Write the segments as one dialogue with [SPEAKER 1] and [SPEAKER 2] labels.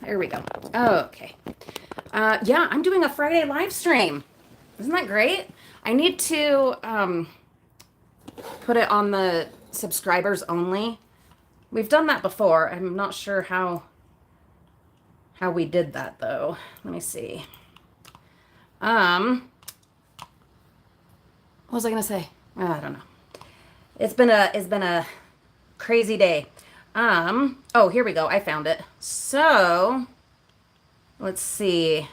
[SPEAKER 1] There we go. Okay. Yeah, I'm doing a Friday live stream. Isn't that great? I need to put it on the subscribers only. We've done that before. I'm not sure how we did that though. Let me see. What was I gonna say? I don't know. It's been a crazy day. Oh, here we go. I found it. So, let's see.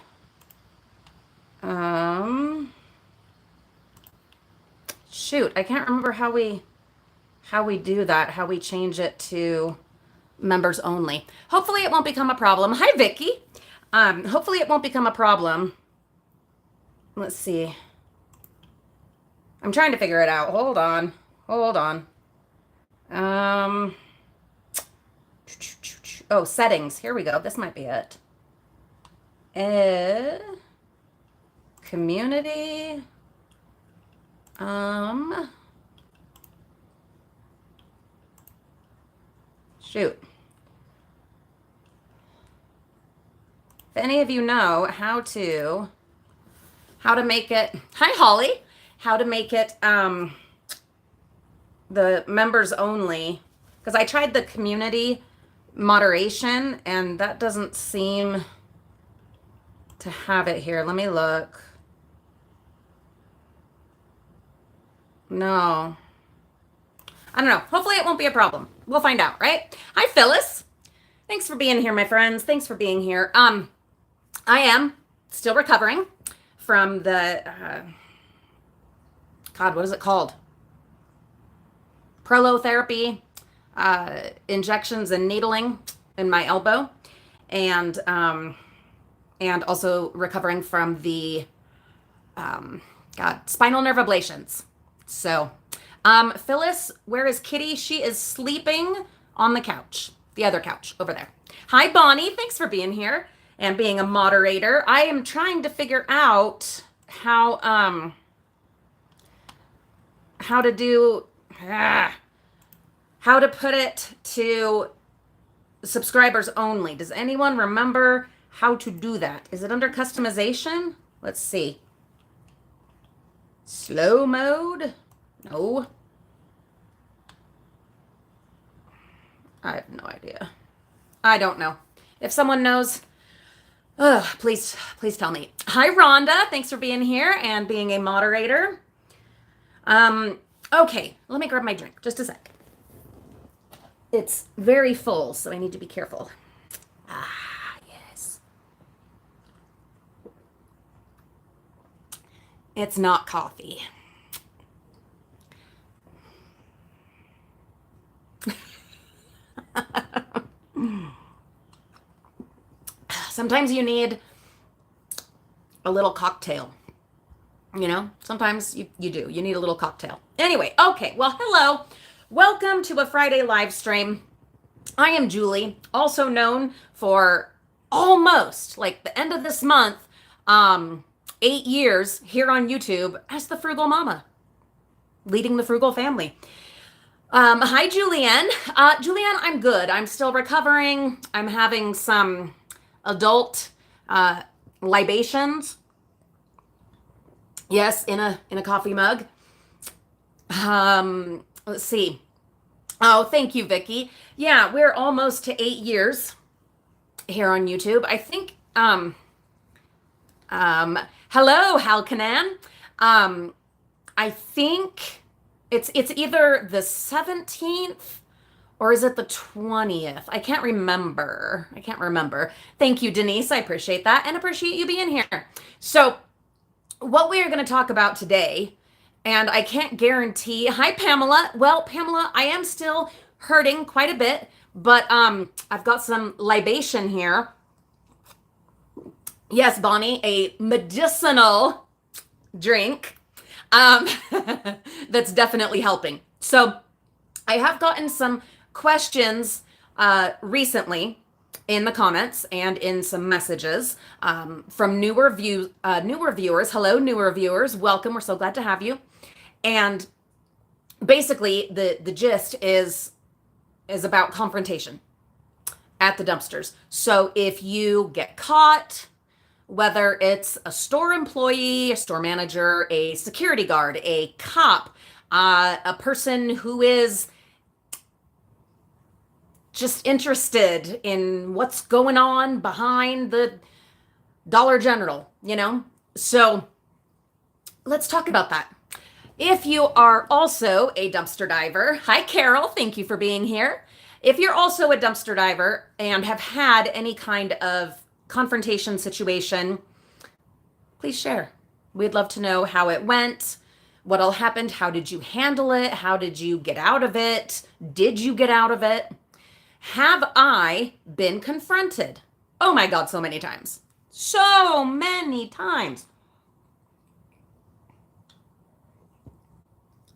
[SPEAKER 1] Shoot, I can't remember how we do that, how we change it to members only. Hopefully it won't become a problem. Hi, Vicky. Hopefully it won't become a problem. Let's see. I'm trying to figure it out. Hold on. Hold on. Oh, settings. Here we go. This might be it. Community. Shoot. If any of you know how to make it, hi Holly, how to make it the members only, because I tried the community moderation and that doesn't seem to have it here. Let me look. No. I don't know. Hopefully it won't be a problem. We'll find out, right? Hi, Phyllis. Thanks for being here, my friends. Thanks for being here. I am still recovering from the, God, what is it called? Prolotherapy, injections and needling in my elbow. And also recovering from the, spinal nerve ablations. So, Phyllis, where is Kitty? She is sleeping on the couch, the other couch over there. Hi, Bonnie. Thanks for being here and being a moderator. I am trying to figure out how to put it to subscribers only. Does anyone remember how to do that? Is it under customization? Let's see. Slow mode? No. I have no idea. I don't know. If someone knows, please tell me. Hi, Rhonda. Thanks for being here and being a moderator. Okay, let me grab my drink. Just a sec. It's very full, so I need to be careful. Yes. It's not coffee. Sometimes you need a little cocktail. You know, sometimes you do. You need a little cocktail. Anyway, okay. Well, hello. Welcome to a Friday live stream. I am Julie, also known for almost like the end of this month, 8 years here on YouTube as the Frugal Mama, leading the Frugal Family. Hi, Julianne. Julianne, I'm good. I'm still recovering. I'm having some adult libations. Yes, in a coffee mug. Let's see. Oh, thank you, Vicky. Yeah, we're almost to 8 years here on YouTube. I think, hello, Halkanan. I think it's either the 17th or is it the 20th? I can't remember. Thank you, Denise. I appreciate that and appreciate you being here. So what we are going to talk about today, and I can't guarantee, hi, Pamela. Well, Pamela, I am still hurting quite a bit, but I've got some libation here. Yes, Bonnie, a medicinal drink that's definitely helping. So I have gotten some questions recently in the comments and in some messages from newer viewers. Hello, newer viewers. Welcome. We're so glad to have you. And basically, the gist is about confrontation at the dumpsters. So if you get caught, whether it's a store employee, a store manager, a security guard, a cop, a person who is just interested in what's going on behind the Dollar General, you know? So let's talk about that. If you are also a dumpster diver, hi Carol, thank you for being here. If you're also a dumpster diver and have had any kind of confrontation situation, please share. We'd love to know how it went, what all happened, how did you handle it, how did you get out of it, did you get out of it? Have I been confronted? Oh my God, so many times. So many times.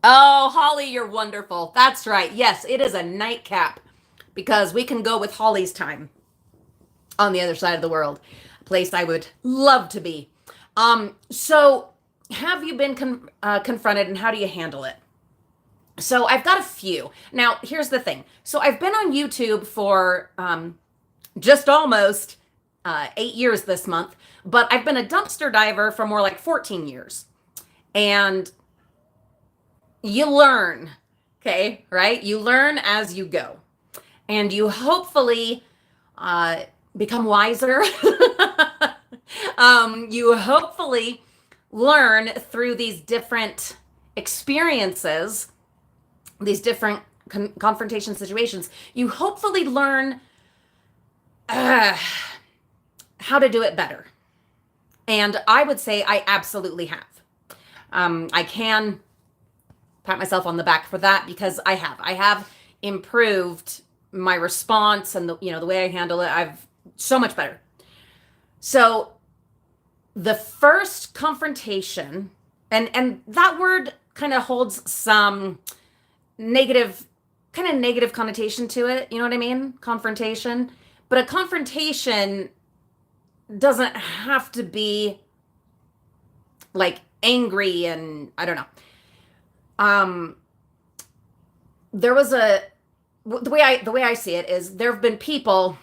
[SPEAKER 1] Oh, Holly, you're wonderful. That's right. Yes, it is a nightcap because we can go with Holly's time on the other side of the world, a place I would love to be. So have you been confronted and how do you handle it? So I've got a few. Now, here's the thing. So I've been on YouTube for just almost 8 years this month, but I've been a dumpster diver for more like 14 years. And you learn, okay, right? You learn as you go. And you hopefully become wiser. You hopefully learn through these different experiences, these different confrontation situations. You hopefully learn how to do it better. And I would say I absolutely have. I can pat myself on the back for that because I have improved my response and the way I handle it. I've so much better. So the first confrontation, and that word kind of holds some negative connotation to it. You know what I mean? Confrontation. But a confrontation doesn't have to be like angry and I don't know. There was the way I see it is there have been people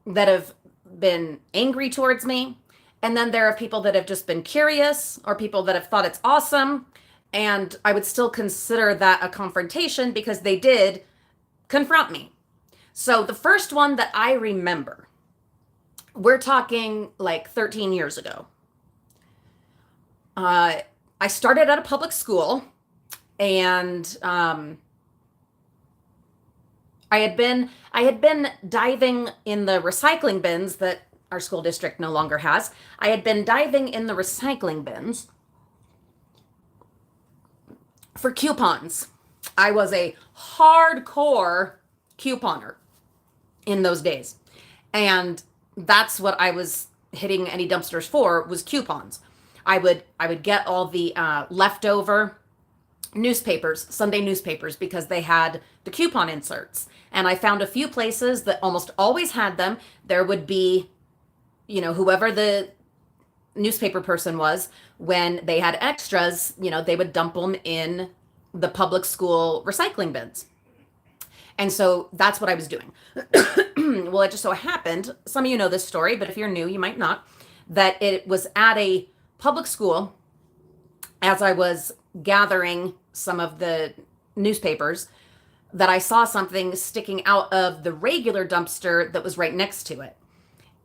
[SPEAKER 1] that have been angry towards me, and then there are people that have just been curious or people that have thought it's awesome, and I would still consider that a confrontation because they did confront me. So the first one that I remember, we're talking like 13 years ago. I started at a public school, and I had been diving in the recycling bins that our school district no longer has. I had been diving in the recycling bins for coupons. I was a hardcore couponer in those days. And that's what I was hitting any dumpsters for, was coupons. I would get all the leftover newspapers, Sunday newspapers, because they had the coupon inserts. And I found a few places that almost always had them. There would be, whoever the newspaper person was, when they had extras, they would dump them in the public school recycling bins. And so that's what I was doing. Well, it just so happened, some of you know this story, but if you're new, you might not, that it was at a public school as I was gathering some of the newspapers that I saw something sticking out of the regular dumpster that was right next to it.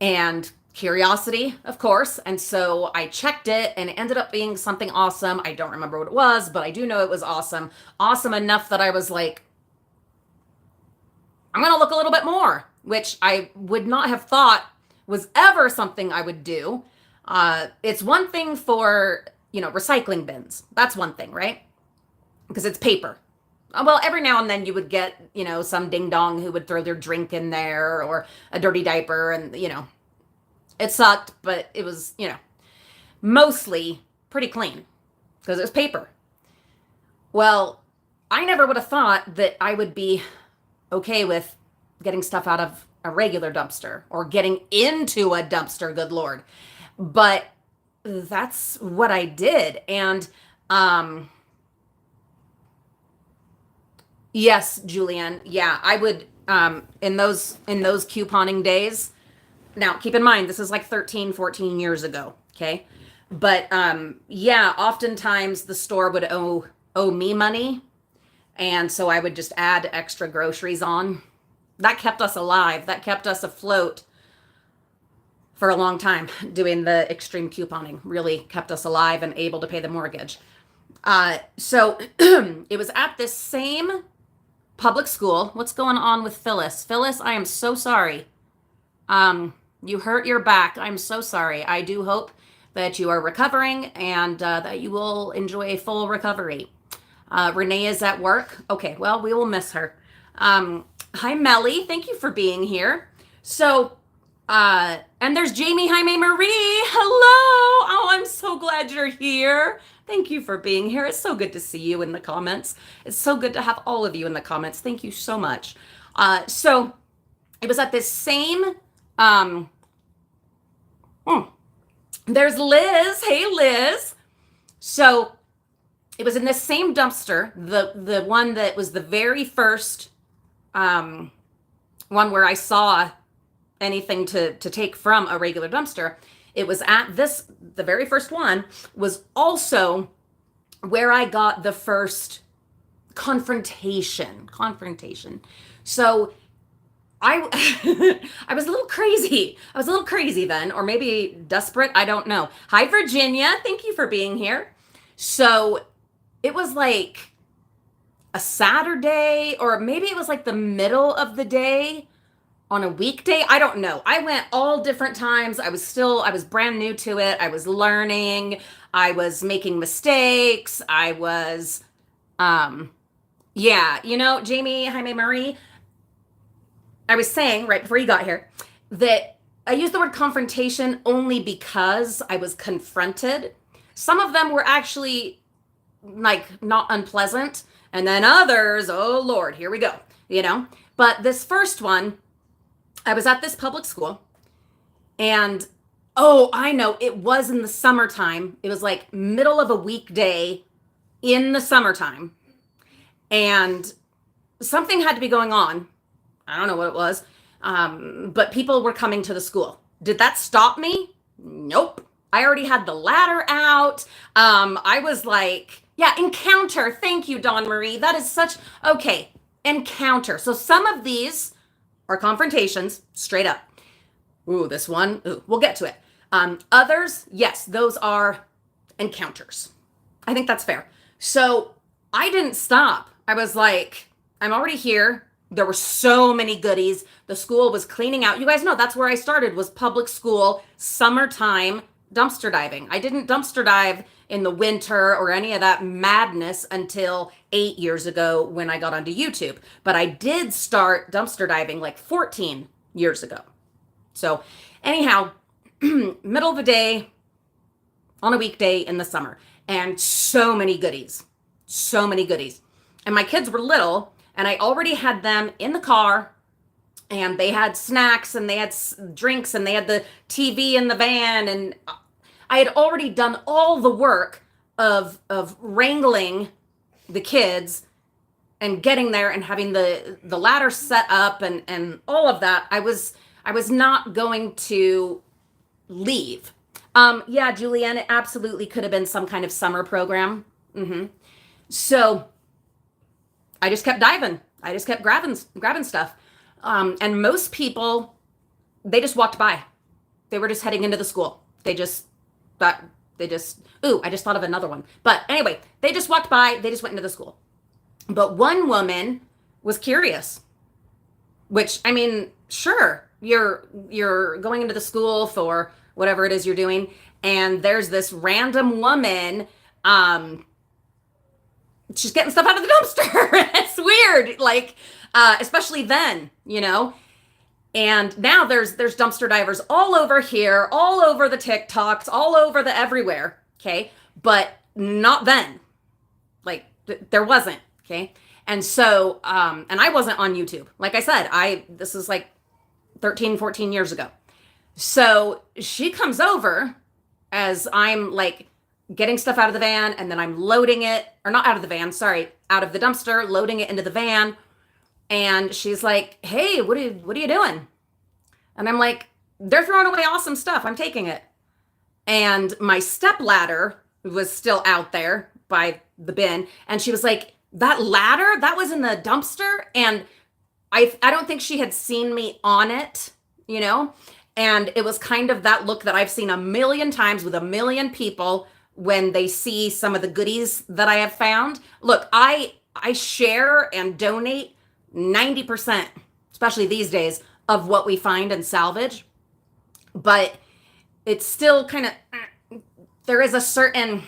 [SPEAKER 1] And curiosity, of course. And so I checked it and it ended up being something awesome. I don't remember what it was, but I do know it was awesome. Awesome enough that I was like, I'm going to look a little bit more, which I would not have thought was ever something I would do. It's one thing for, recycling bins. That's one thing, right? Because it's paper. Well, every now and then you would get, some ding dong who would throw their drink in there or a dirty diaper, and, it sucked, but it was, mostly pretty clean because it was paper. Well, I never would have thought that I would be okay with getting stuff out of a regular dumpster or getting into a dumpster, good Lord. But that's what I did. And yes, Julianne, yeah, I in those couponing days. Now, keep in mind, this is like 13, 14 years ago. Okay. But, yeah, oftentimes the store would owe me money. And so I would just add extra groceries on. That kept us alive. That kept us afloat for a long time. Doing the extreme couponing really kept us alive and able to pay the mortgage. So it was at this same public school. What's going on with Phyllis? Phyllis, I am so sorry. You hurt your back. I'm so sorry. I do hope that you are recovering and that you will enjoy a full recovery. Renee is at work. Okay, well, we will miss her. Hi, Melly. Thank you for being here. So, and there's Jamie. Hi, Marie. Hello. Oh, I'm so glad you're here. Thank you for being here. It's so good to see you in the comments. It's so good to have all of you in the comments. Thank you so much. So it was at this same, there's Liz. Hey, Liz. So it was in this same dumpster, the one that was the very first one where I saw anything to take from a regular dumpster. It was at this, the very first one was also where I got the first confrontation. So I I was a little crazy. I was a little crazy then, or maybe desperate. I don't know. Hi, Virginia. Thank you for being here. So it was like a Saturday, or maybe it was like the middle of the day on a weekday. I don't know. I went all different times. I was brand new to it. I was learning. I was making mistakes. I was, yeah, Jamie, Jaime Marie, I was saying right before you got here that I used the word confrontation only because I was confronted. Some of them were actually like not unpleasant. And then others, oh Lord, here we go, But this first one, I was at this public school and, oh, I know, it was in the summertime. It was like middle of a weekday in the summertime. And something had to be going on. I don't know what it was. But people were coming to the school. Did that stop me? Nope. I already had the ladder out. I was like, yeah, encounter. Thank you, Dawn Marie. That is such, okay, encounter. So some of these are confrontations, straight up. Ooh, this one, we'll get to it. Others, yes, those are encounters. I think that's fair. So I didn't stop. I was like, I'm already here. There were so many goodies. The school was cleaning out. You guys know that's where I started, was public school, summertime dumpster diving. I didn't dumpster dive in the winter or any of that madness until 8 years ago when I got onto YouTube. But I did start dumpster diving like 14 years ago. So anyhow, middle of the day on a weekday in the summer, and so many goodies. And my kids were little, and I already had them in the car, and they had snacks and they had drinks and they had the TV in the van. And I had already done all the work of wrangling the kids and getting there and having the ladder set up and all of that. I was not going to leave. Yeah, Julianne, it absolutely could have been some kind of summer program. So I just kept diving. I just kept grabbing stuff. And most people, they just walked by. They were just heading into the school. I just thought of another one. But anyway, they just walked by. They just went into the school. But one woman was curious, which, I mean, sure, you're going into the school for whatever it is you're doing. And there's this random woman, she's getting stuff out of the dumpster. It's weird. Like, especially then, and now there's dumpster divers all over here, all over the TikToks, all over the everywhere. Okay. But not then. Like there wasn't. Okay. And so, and I wasn't on YouTube. Like I said, this is like 13, 14 years ago. So she comes over as I'm like getting stuff out of the van, and then I'm loading it, or not out of the van, sorry, out of the dumpster, loading it into the van. And she's like, hey, what are you doing? And I'm like, they're throwing away awesome stuff. I'm taking it. And my step ladder was still out there by the bin. And she was like, that ladder, that was in the dumpster. And I don't think she had seen me on it, you know? And it was kind of that look that I've seen a million times with a million people when they see some of the goodies that I have found. Look, I share and donate 90%, especially these days, of what we find and salvage. But it's still kind of, there is a certain,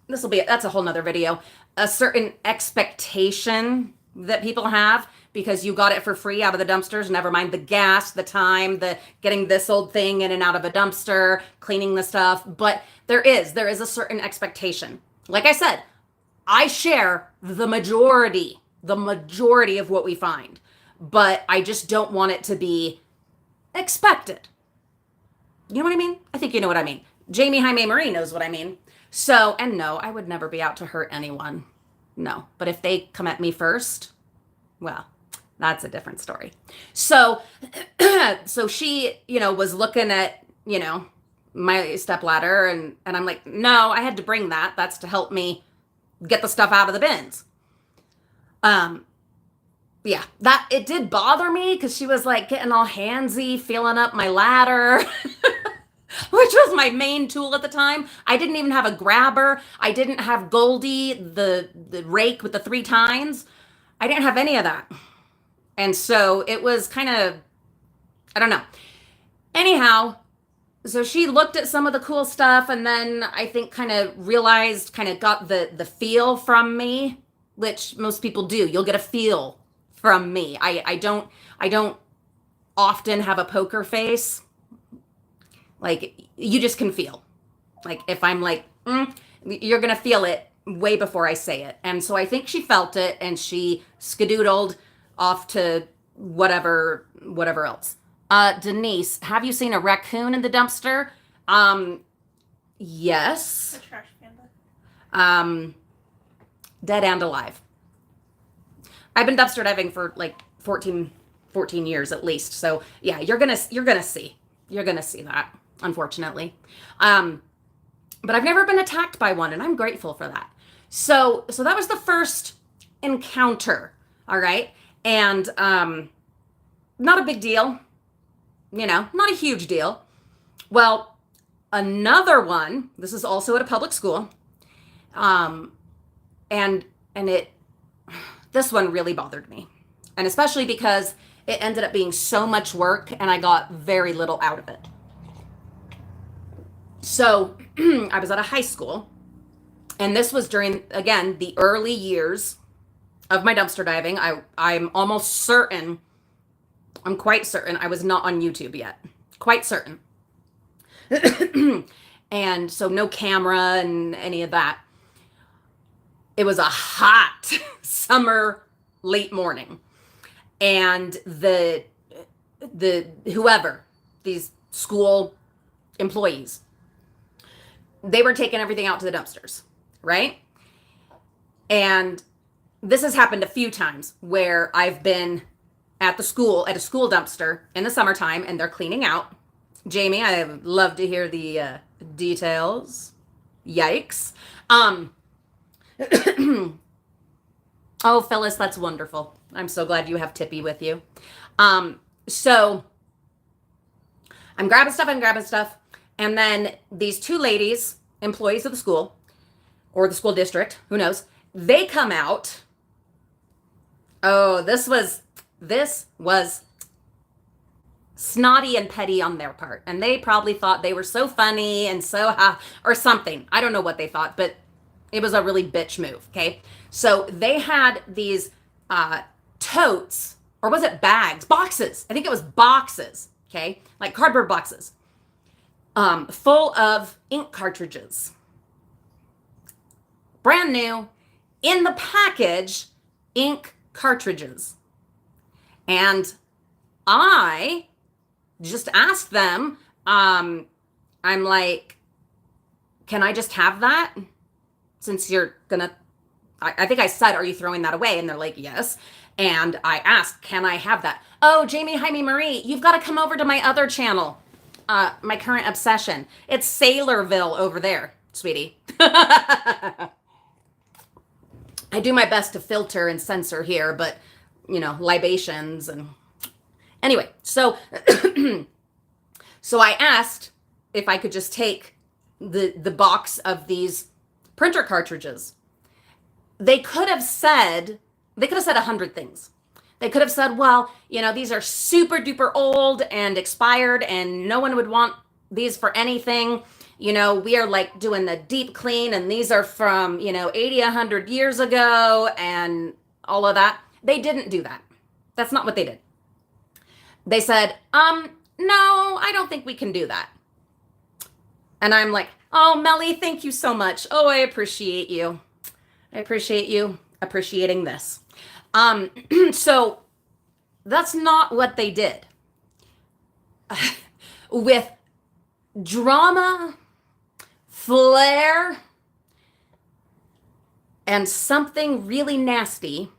[SPEAKER 1] that's a whole nother video, a certain expectation that people have because you got it for free out of the dumpsters, never mind the gas, the time, the getting this old thing in and out of a dumpster, cleaning the stuff. But there is a certain expectation. Like I said, I share the majority of what we find, but I just don't want it to be expected. You know what I mean? I think you know what I mean. Jamie Jaime Marie knows what I mean. So, and no, I would never be out to hurt anyone. No, but if they come at me first, well, that's a different story. So, so she, was looking at, my stepladder and I'm like, no, I had to bring that. That's to help me get the stuff out of the bins. Yeah, that it did bother me because she was like getting all handsy, feeling up my ladder, which was my main tool at the time. I didn't even have a grabber. I didn't have Goldie, the rake with the 3 tines. I didn't have any of that. And so it was kind of, I don't know. Anyhow, so she looked at some of the cool stuff and then I think kind of realized, kind of got the feel from me, which most people do. You'll get a feel from me. I don't often have a poker face. Like, you just can feel. Like, if I'm like, you're going to feel it way before I say it. And so I think she felt it and she skedoodled off to whatever else. Denise, have you seen a raccoon in the dumpster? Yes.
[SPEAKER 2] The trash panda.
[SPEAKER 1] Dead and alive. I've been dumpster diving for like 14 years at least. So yeah, you're gonna see that, unfortunately. But I've never been attacked by one and I'm grateful for that. So that was the first encounter. All right. And, not a big deal, not a huge deal. Well, another one, this is also at a public school. And this one really bothered me. And especially because it ended up being so much work and I got very little out of it. So I was at a high school and this was during, again, the early years of my dumpster diving. I'm quite certain I was not on YouTube yet. Quite certain. And so no camera and any of that. It was a hot summer late morning. And the these school employees, they were taking everything out to the dumpsters, right? And this has happened a few times where I've been at a school dumpster in the summertime and they're cleaning out. Jamie, I would love to hear the details. Yikes. Oh, Phyllis, that's wonderful. I'm so glad you have Tippy with you. So I'm grabbing stuff. And then these 2 ladies, employees of the school or the school district, who knows, they come out. Oh, this was snotty and petty on their part. And they probably thought they were so funny and so, or something. I don't know what they thought, but it was a really bitch move, okay? So they had these totes, or was it bags? Boxes. I think it was boxes, okay? Like cardboard boxes, full of ink cartridges. Brand new, in the package, ink cartridges. And I just asked them, I'm like, can I just have that? Since you're gonna, I think I said, are you throwing that away? And they're like, yes. And I asked, can I have that? Oh, Jamie, Jaime, Marie, you've got to come over to my other channel, my current obsession. It's Sailorville over there, sweetie. I do my best to filter and censor here, but, libations and... Anyway, so so I asked if I could just take the box of these printer cartridges. They could have said 100 things. They could have said, well, these are super duper old and expired and no one would want these for anything. We are like doing the deep clean and these are from, 80, 100 years ago and all of that. They didn't do that. That's not what they did. They said, no, I don't think we can do that. And I'm like, oh, Melly, thank you so much. Oh, I appreciate you. I appreciate you appreciating this. So that's not what they did. With drama, flair, and something really nasty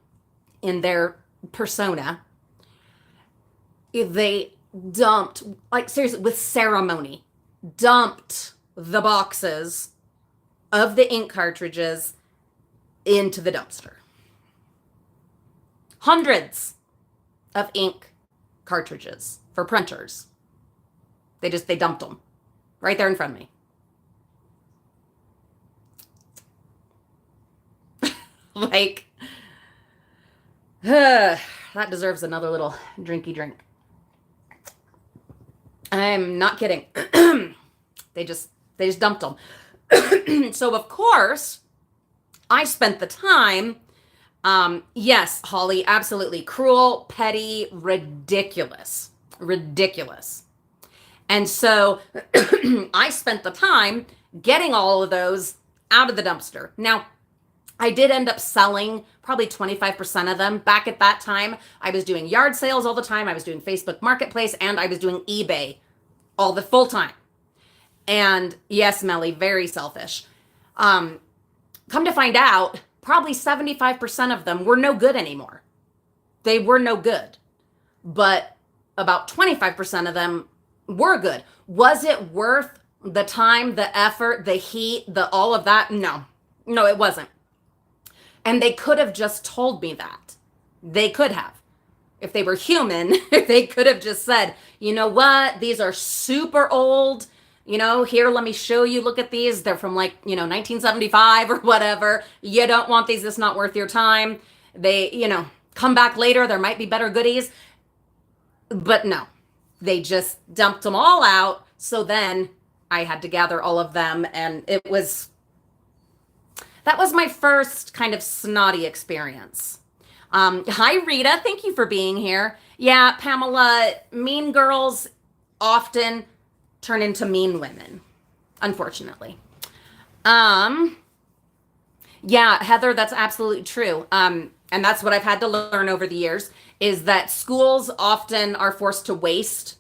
[SPEAKER 1] in their persona, they dumped, like seriously, with ceremony, dumped the boxes of the ink cartridges into the dumpster. Hundreds of ink cartridges for printers. They dumped them right there in front of me. Like, that deserves another little drinky drink. I'm not kidding. They just dumped them. So of course, I spent the time, yes, Holly, absolutely cruel, petty, ridiculous. And so I spent the time getting all of those out of the dumpster. Now, I did end up selling probably 25% of them. Back at that time, I was doing yard sales all the time. I was doing Facebook Marketplace and I was doing eBay all the full time. And yes, Melly, very selfish. Come to find out, probably 75% of them were no good anymore. They were no good. But about 25% of them were good. Was it worth the time, the effort, the heat, the all of that? No, it wasn't. And they could have just told me that. They could have. If they were human, they could have just said, you know what? These are super old. Here, let me show you. Look at these. They're from 1975 or whatever. You don't want these. It's not worth your time. They, come back later. There might be better goodies. But no, they just dumped them all out. So then I had to gather all of them. And that was my first kind of snotty experience. Hi, Rita. Thank you for being here. Yeah, Pamela, mean girls often turn into mean women, unfortunately. Yeah, Heather, that's absolutely true. And that's what I've had to learn over the years, is that schools often are forced to waste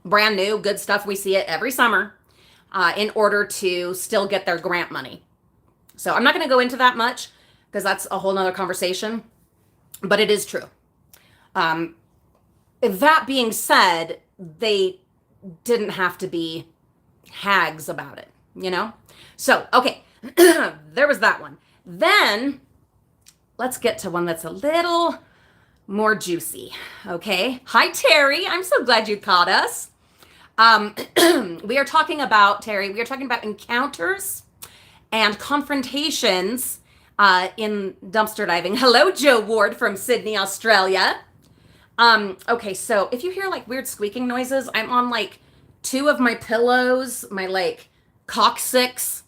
[SPEAKER 1] brand new good stuff. We see it every summer in order to still get their grant money. So I'm not going to go into that much because that's a whole nother conversation, but it is true. That being said, they didn't have to be hags about it, So, okay, there was that one. Then let's get to one that's a little more juicy, okay? Hi, Terry. I'm so glad you caught us. We are talking about, Terry, encounters and confrontations in dumpster diving. Hello, Joe Ward from Sydney, Australia. Okay, so if you hear weird squeaking noises, I'm on 2 of my pillows, my coccyx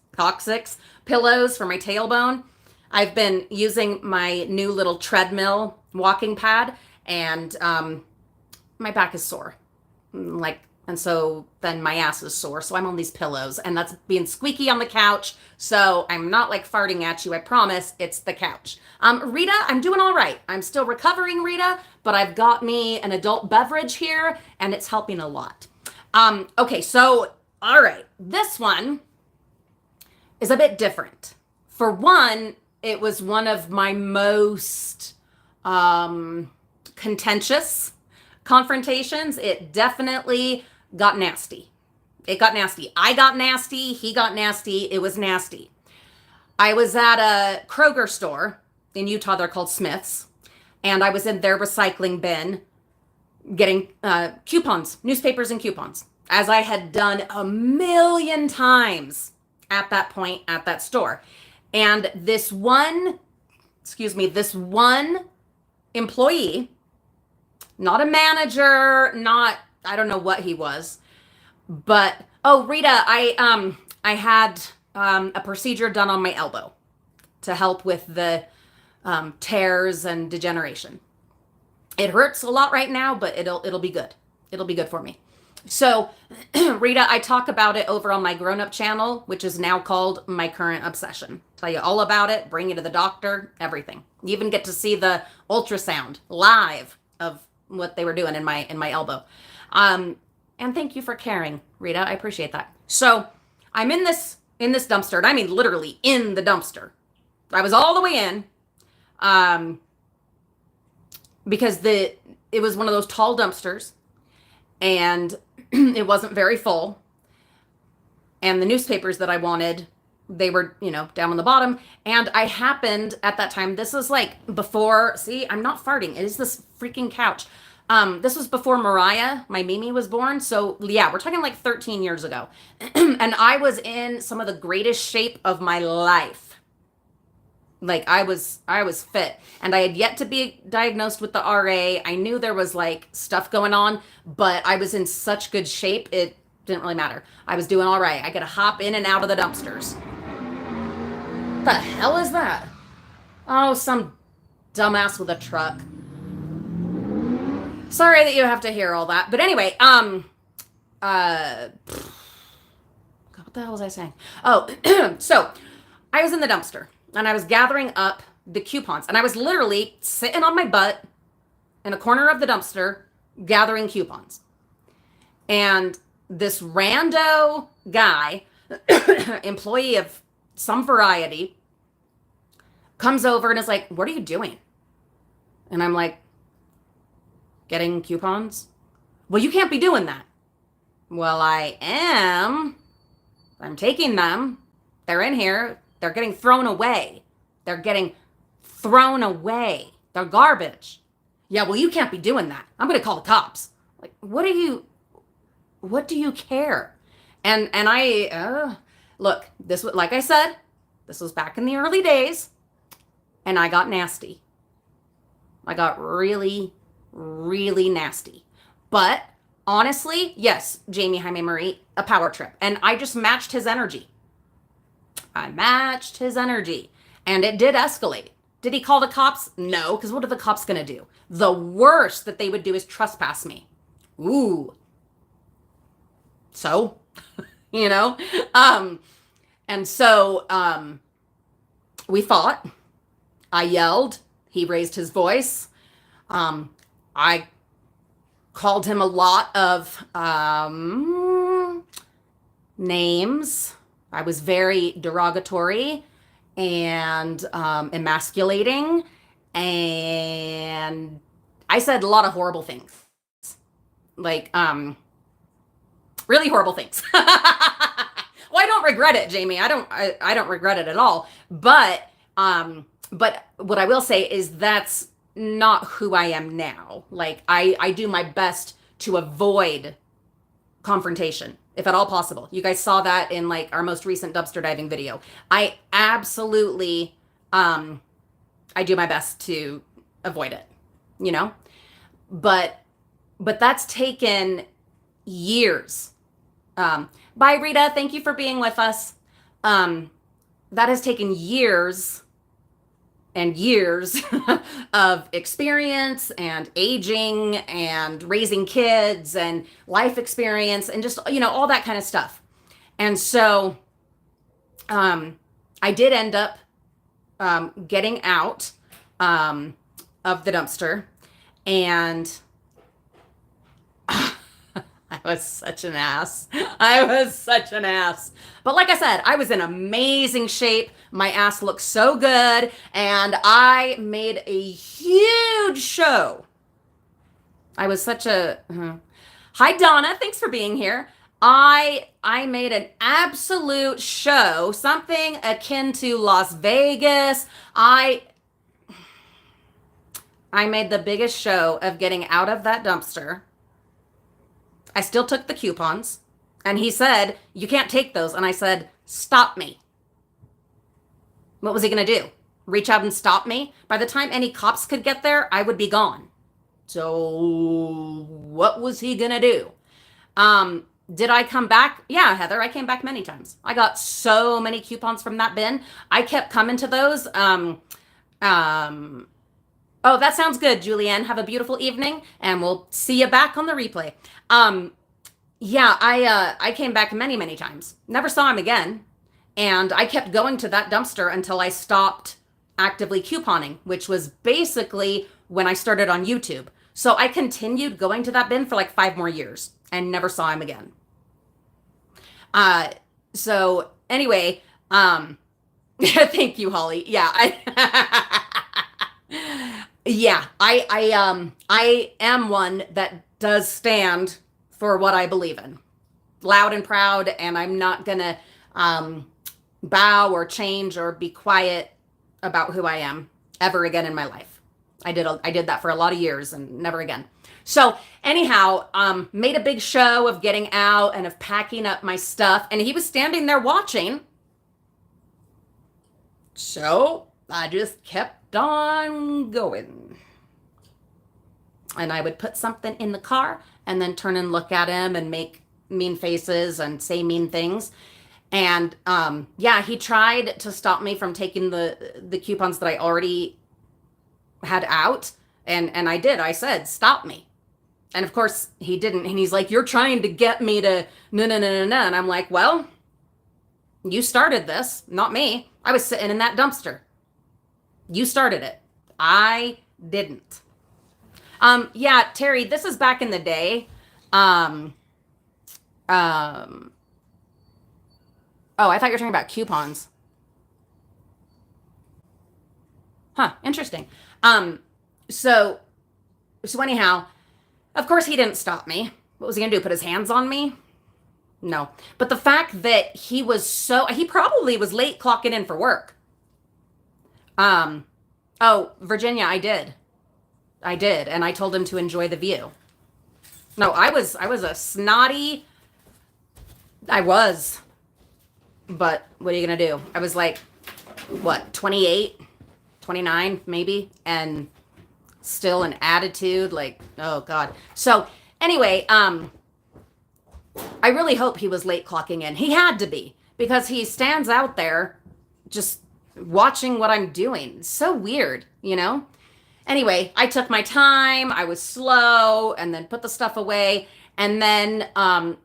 [SPEAKER 1] pillows for my tailbone. I've been using my new little treadmill walking pad, and my back is sore. And so then my ass is sore. So I'm on these pillows, and that's being squeaky on the couch. So I'm not farting at you. I promise it's the couch. Rita, I'm doing all right. I'm still recovering, Rita, but I've got me an adult beverage here and it's helping a lot. Okay. So, all right. This one is a bit different. For one, it was one of my most contentious confrontations. It definitely got nasty. It got nasty. I got nasty. He got nasty. It was nasty. I was at a Kroger store in Utah. They're called Smith's. And I was in their recycling bin getting coupons, newspapers and coupons, as I had done a million times at that point at that store. And this one employee, not a manager, I don't know what he was, but, oh, Rita, I had a procedure done on my elbow to help with the tears and degeneration. It hurts a lot right now, but it'll be good. It'll be good for me. So, Rita, I talk about it over on my grown-up channel, which is now called My Current Obsession. Tell you all about it, bring you to the doctor, everything. You even get to see the ultrasound live of what they were doing in my elbow. And thank you for caring, Rita. I appreciate that. So, I'm in this dumpster, and I mean literally in the dumpster. I was all the way in, because it was one of those tall dumpsters, and it wasn't very full. And the newspapers that I wanted, they were, down on the bottom. And I happened at that time, this was like before, see, I'm not farting. It is this freaking couch. This was before Mariah, my Mimi, was born. So yeah, we're talking like 13 years ago. And I was in some of the greatest shape of my life. Like I was fit, and I had yet to be diagnosed with the RA. I knew there was like stuff going on, but I was in such good shape. It didn't really matter. I was doing all right. I could hop in and out of the dumpsters. What the hell is that? Oh, some dumbass with a truck. Sorry that you have to hear all that. But anyway, God, what the hell was I saying? Oh, so I was in the dumpster. And I was gathering up the coupons. And I was literally sitting on my butt in a corner of the dumpster gathering coupons. And this rando guy, employee of some variety, comes over and is like, "What are you doing?" And I'm like, "Getting coupons." "Well, you can't be doing that." "Well, I am. I'm taking them. They're in here. They're getting thrown away. They're getting thrown away. They're garbage." "Yeah, well, you can't be doing that. I'm going to call the cops." Like, what do you care? And I, look, this was, like I said, this was back in the early days, and I got nasty. I got really, really nasty. But honestly, yes, Jamie, Jaime, Marie, a power trip. And I just matched his energy. And it did escalate. Did he call the cops? No, because what are the cops going to do? The worst that they would do is trespass me. Ooh. So, and so we fought. I yelled. He raised his voice. I called him a lot of names. I was very derogatory and emasculating, and I said a lot of horrible things. Like, really horrible things. Well, I don't regret it, Jamie. I don't regret it at all. But what I will say is that's not who I am now. Like, I do my best to avoid confrontation, if at all possible. You guys saw that in like our most recent dumpster diving video. I absolutely, I do my best to avoid it, but that's taken years. Bye, Rita. Thank you for being with us. That has taken years and years of experience and aging and raising kids and life experience and just, all that kind of stuff. And so I did end up getting out of the dumpster, and I was such an ass. I was such an ass. But like I said, I was in amazing shape. My ass looked so good, and I made a huge show. I was such a Hi Donna, thanks for being here. I made an absolute show, something akin to Las Vegas. I made the biggest show of getting out of that dumpster. I still took the coupons, and he said, "You can't take those." And I said, "Stop me." What was he going to do? Reach out and stop me? By the time any cops could get there, I would be gone. So what was he going to do? Did I come back? Yeah, Heather, I came back many times. I got so many coupons from that bin. I kept coming to those. Oh, that sounds good, Julianne. Have a beautiful evening, and we'll see you back on the replay. Yeah, I came back many, many times. Never saw him again. And I kept going to that dumpster until I stopped actively couponing, which was basically when I started on YouTube. So I continued going to that bin for like 5 more years and never saw him again. So anyway, thank you, Holly. Yeah, yeah, I am one that does stand for what I believe in, loud and proud, and I'm not gonna bow or change or be quiet about who I am ever again in my life. I did that for a lot of years and never again. So anyhow, made a big show of getting out and of packing up my stuff, and he was standing there watching. So I just kept on going. And I would put something in the car and then turn and look at him and make mean faces and say mean things. And yeah, he tried to stop me from taking the coupons that I already had out. And I did. I said, "Stop me." And of course he didn't. And he's like, "You're trying to get me to no. And I'm like, "Well, you started this, not me. I was sitting in that dumpster. You started it. I didn't." Yeah, Terry, this is back in the day. Oh, I thought you were talking about coupons. Huh, interesting. So anyhow, of course he didn't stop me. What was he gonna do? Put his hands on me? No. But the fact that he probably was late clocking in for work. Oh, Virginia, I did. And I told him to enjoy the view. No, I was a snotty. I was. But what are you going to do? I was like, what, 28, 29 maybe? And still an attitude like, oh God. So anyway, I really hope he was late clocking in. He had to be, because he stands out there just watching what I'm doing. It's so weird, you know? Anyway, I took my time. I was slow, and then put the stuff away. And then I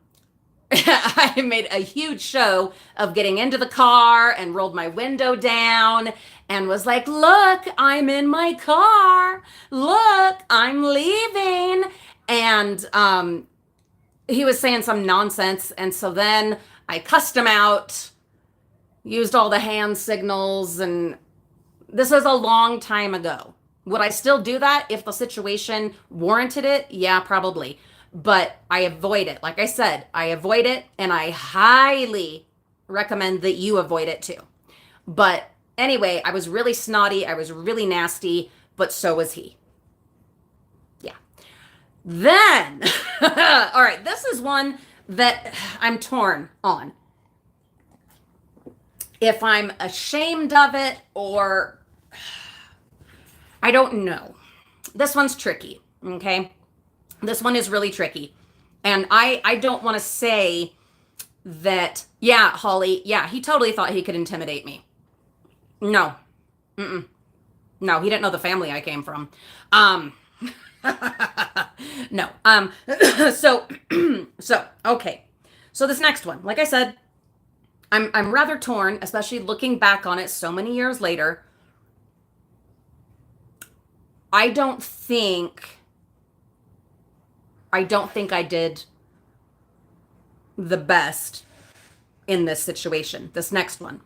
[SPEAKER 1] made a huge show of getting into the car and rolled my window down and was like, "Look, I'm in my car. Look, I'm leaving." And he was saying some nonsense. And so then I cussed him out, used all the hand signals. And this was a long time ago. Would I still do that if the situation warranted it? Yeah, probably. But I avoid it. Like I said, I avoid it, and I highly recommend that you avoid it too. But anyway, I was really snotty. I was really nasty, but so was he. Yeah. Then, all right, this is one that I'm torn on. If I'm ashamed of it or I don't know. This one's tricky, okay? This one is really tricky. And I don't want to say that, yeah, Holly, yeah, he totally thought he could intimidate me. No. No, he didn't know the family I came from. No. So, okay. So this next one, like I said, I'm rather torn, especially looking back on it so many years later. I don't think I did the best in this situation. This next one.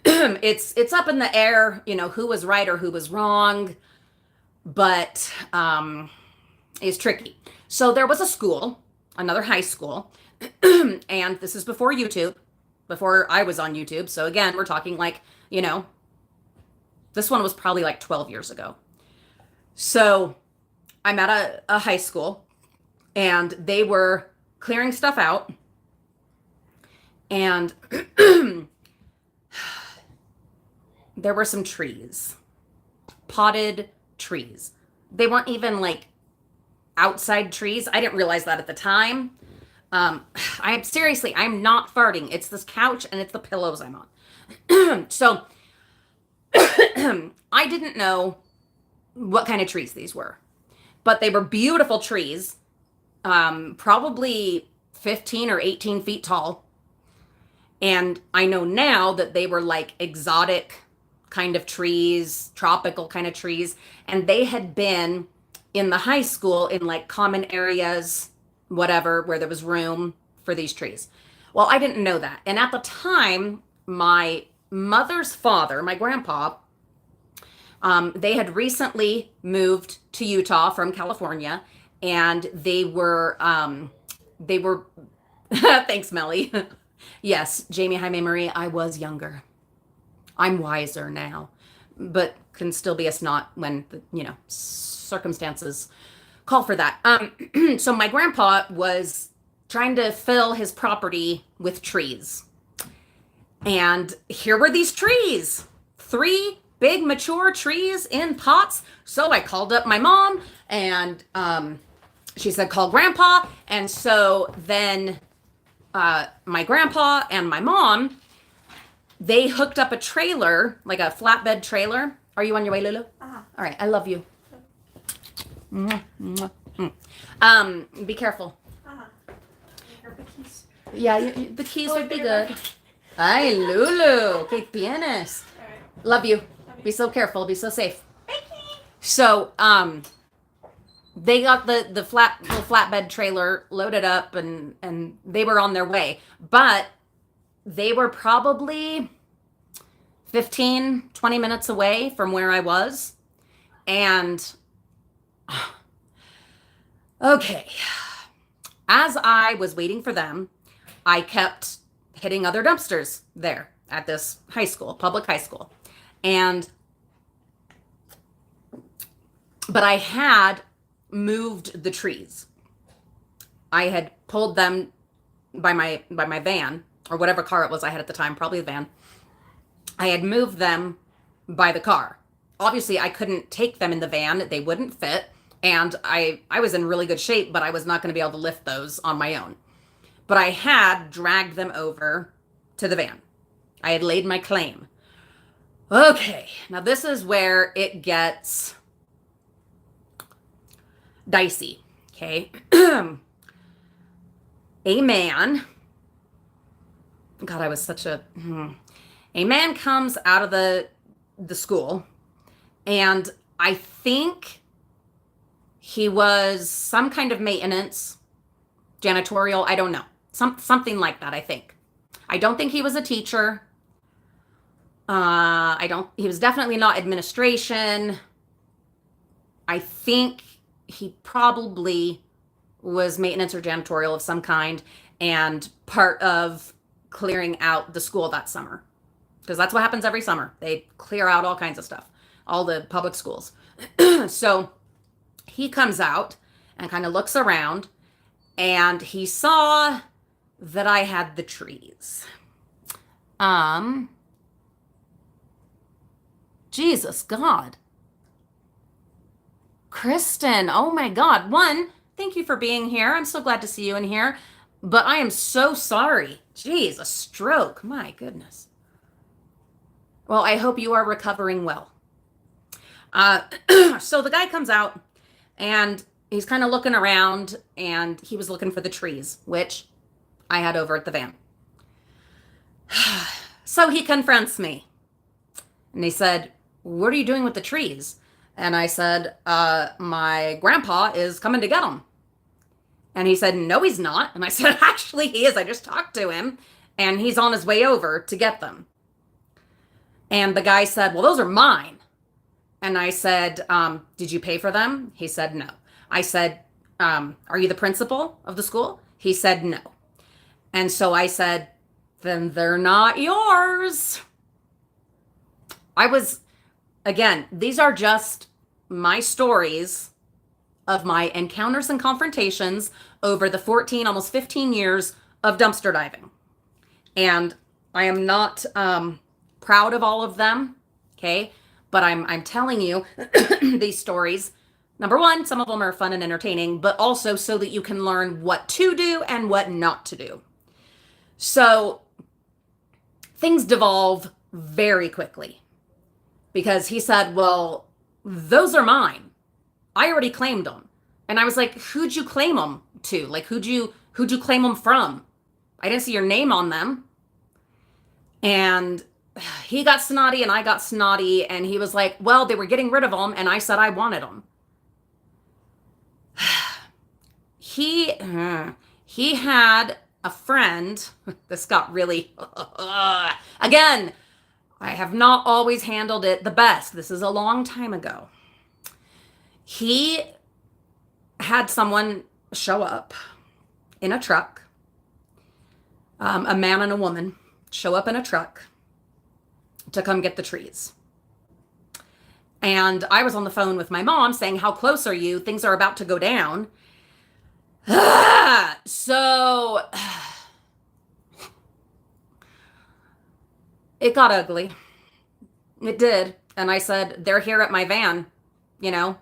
[SPEAKER 1] It's up in the air, who was right or who was wrong, but it's tricky. So there was a school, another high school, and this is before YouTube, before I was on YouTube. So again, we're talking like, this one was probably like 12 years ago. So I'm at a high school and they were clearing stuff out, and there were some trees, potted trees. They weren't even like outside trees. I didn't realize that at the time. I'm not farting. It's this couch and it's the pillows I'm on. So I didn't know what kind of trees these were, but they were beautiful trees, probably 15 or 18 feet tall. And I know now that they were like exotic kind of trees, tropical kind of trees. And they had been in the high school in like common areas, whatever, where there was room for these trees. Well, I didn't know that. And at the time, my mother's father, my grandpa, they had recently moved to Utah from California, and they were thanks, Melly. Yes, Jamie, Jaime Marie, I was younger. I'm wiser now, but can still be a snot when, circumstances call for that. So my grandpa was trying to fill his property with trees. And here were these trees, 3 big mature trees in pots. So I called up my mom and she said, call grandpa. And so then my grandpa and my mom, they hooked up a trailer, like a flatbed trailer. Are you on your way, Lulu?
[SPEAKER 2] Uh-huh.
[SPEAKER 1] All right. I love you. Be careful.
[SPEAKER 2] The keys.
[SPEAKER 1] Yeah, the keys would be good. Ay, Lulu. Que tienes?
[SPEAKER 2] All right.
[SPEAKER 1] Love you. Be so careful. Be so safe. So, they got the little flatbed trailer loaded up and they were on their way. But they were probably 15, 20 minutes away from where I was. And okay, as I was waiting for them, I kept hitting other dumpsters there at this high school, public high school. But I had moved the trees. I had pulled them by my van, or whatever car it was I had at the time, probably the van. I had moved them by the car. Obviously, I couldn't take them in the van. They wouldn't fit. And I was in really good shape, but I was not going to be able to lift those on my own. But I had dragged them over to the van. I had laid my claim. Okay, now this is where it gets dicey, okay? A man, God, I was such a man comes out of the school, and I think he was some kind of maintenance, janitorial, I don't know. Something like that, I think. I don't think he was a teacher. He was definitely not administration. I think he probably was maintenance or janitorial of some kind and part of clearing out the school that summer. Because that's what happens every summer. They clear out all kinds of stuff, all the public schools. So he comes out and kind of looks around, and he saw that I had the trees. Jesus God. Kristen, oh my God. One, thank you for being here. I'm so glad to see you in here. But I am so sorry. Jeez, a stroke. My goodness. Well, I hope you are recovering well. So the guy comes out and he's kind of looking around, and he was looking for the trees, which I had over at the van. So he confronts me and he said, "What are you doing with the trees?" And I said, my grandpa is coming to get them. And he said, no, he's not. And I said, actually, he is. I just talked to him and he's on his way over to get them. And the guy said, well, those are mine. And I said, did you pay for them? He said, no. I said, are you the principal of the school? He said, no. And so I said, then they're not yours. Again, these are just my stories of my encounters and confrontations over the 14, almost 15 years of dumpster diving. And I am not proud of all of them, okay? But I'm telling you these stories. Number one, some of them are fun and entertaining, but also so that you can learn what to do and what not to do. So things devolve very quickly because he said, well, those are mine. I already claimed them. And I was like, who'd you claim them to? Like, who'd you claim them from? I didn't see your name on them. And he got snotty and I got snotty. And he was like, well, they were getting rid of them. And I said I wanted them. He had a friend. This got really, again, I have not always handled it the best. This is a long time ago. He had someone show up in a truck, a man and a woman show up in a truck to come get the trees. And I was on the phone with my mom saying, how close are you? Things are about to go down. So it got ugly. It did. And I said, they're here at my van. You know,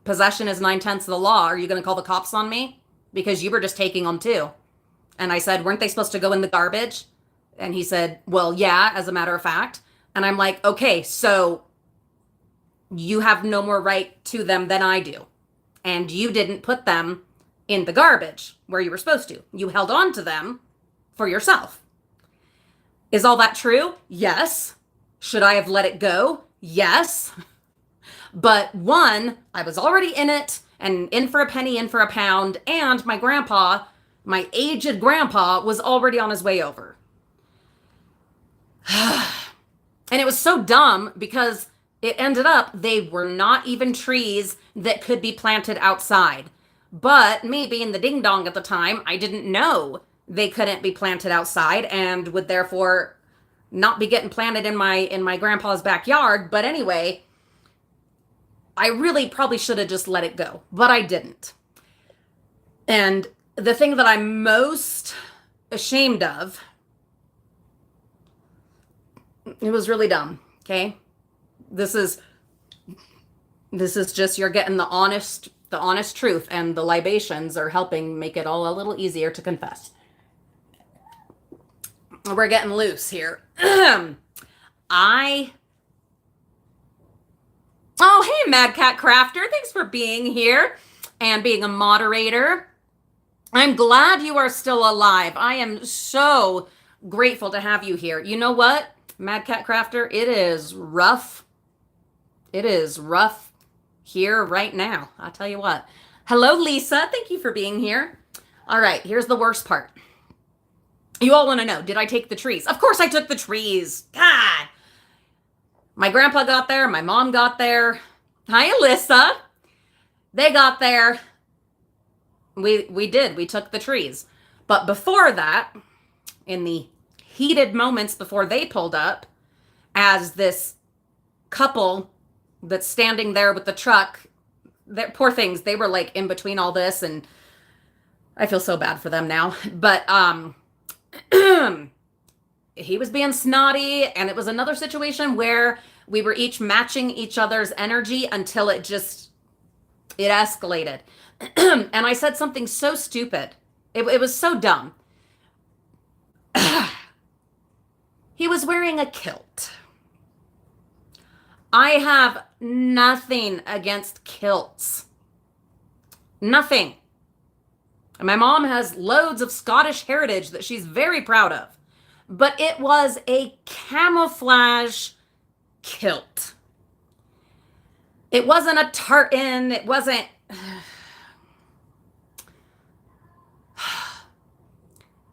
[SPEAKER 1] possession is 9/10 of the law. Are you going to call the cops on me? Because you were just taking them too. And I said, weren't they supposed to go in the garbage? And he said, well, yeah, as a matter of fact. And I'm like, okay, so you have no more right to them than I do. And you didn't put them in the garbage where you were supposed to. You held on to them for yourself. Is all that true? Yes. Should I have let it go? Yes. But one, I was already in it and in for a penny, in for a pound. And my grandpa, my aged grandpa, was already on his way over. And it was so dumb because it ended up they were not even trees that could be planted outside. But me being the ding dong at the time, I didn't know they couldn't be planted outside and would therefore not be getting planted in my grandpa's backyard. But anyway, I really probably should have just let it go, but I didn't. And the thing that I'm most ashamed of, it was really dumb, okay? This is just, you're getting the honest truth, and the libations are helping make it all a little easier to confess. We're getting loose here. Oh, hey, Mad Cat Crafter. Thanks for being here and being a moderator. I'm glad you are still alive. I am so grateful to have you here. You know what, Mad Cat Crafter? It is rough. It is rough here right now. I'll tell you what. Hello, Lisa. Thank you for being here. All right, here's the worst part. You all want to know, did I take the trees? Of course I took the trees. God. My grandpa got there. My mom got there. Hi, Alyssa. They got there. We did. We took the trees. But before that, in the heated moments before they pulled up, as this couple that's standing there with the truck, that poor things, they were like in between all this, and I feel so bad for them now. But he was being snotty, and it was another situation where we were each matching each other's energy until it escalated. And I said something so stupid. It was so dumb. He was wearing a kilt. I have nothing against kilts. Nothing. And my mom has loads of Scottish heritage that she's very proud of. But it was a camouflage kilt. It wasn't a tartan. It wasn't...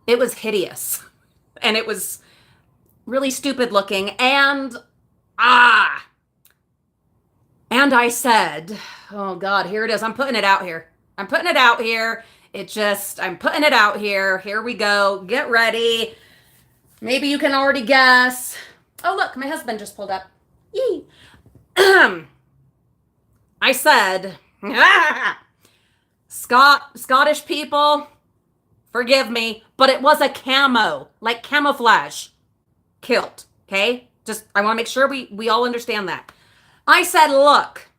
[SPEAKER 1] It was hideous. And it was really stupid looking. And I said, oh God, here it is. I'm putting it out here. I'm putting it out here. I'm putting it out here. Here we go. Get ready. Maybe you can already guess. Oh, look, my husband just pulled up. Yee. I said, Scottish people, forgive me, but it was a camo, like camouflage kilt, okay? Just, I want to make sure we all understand that. I said, look,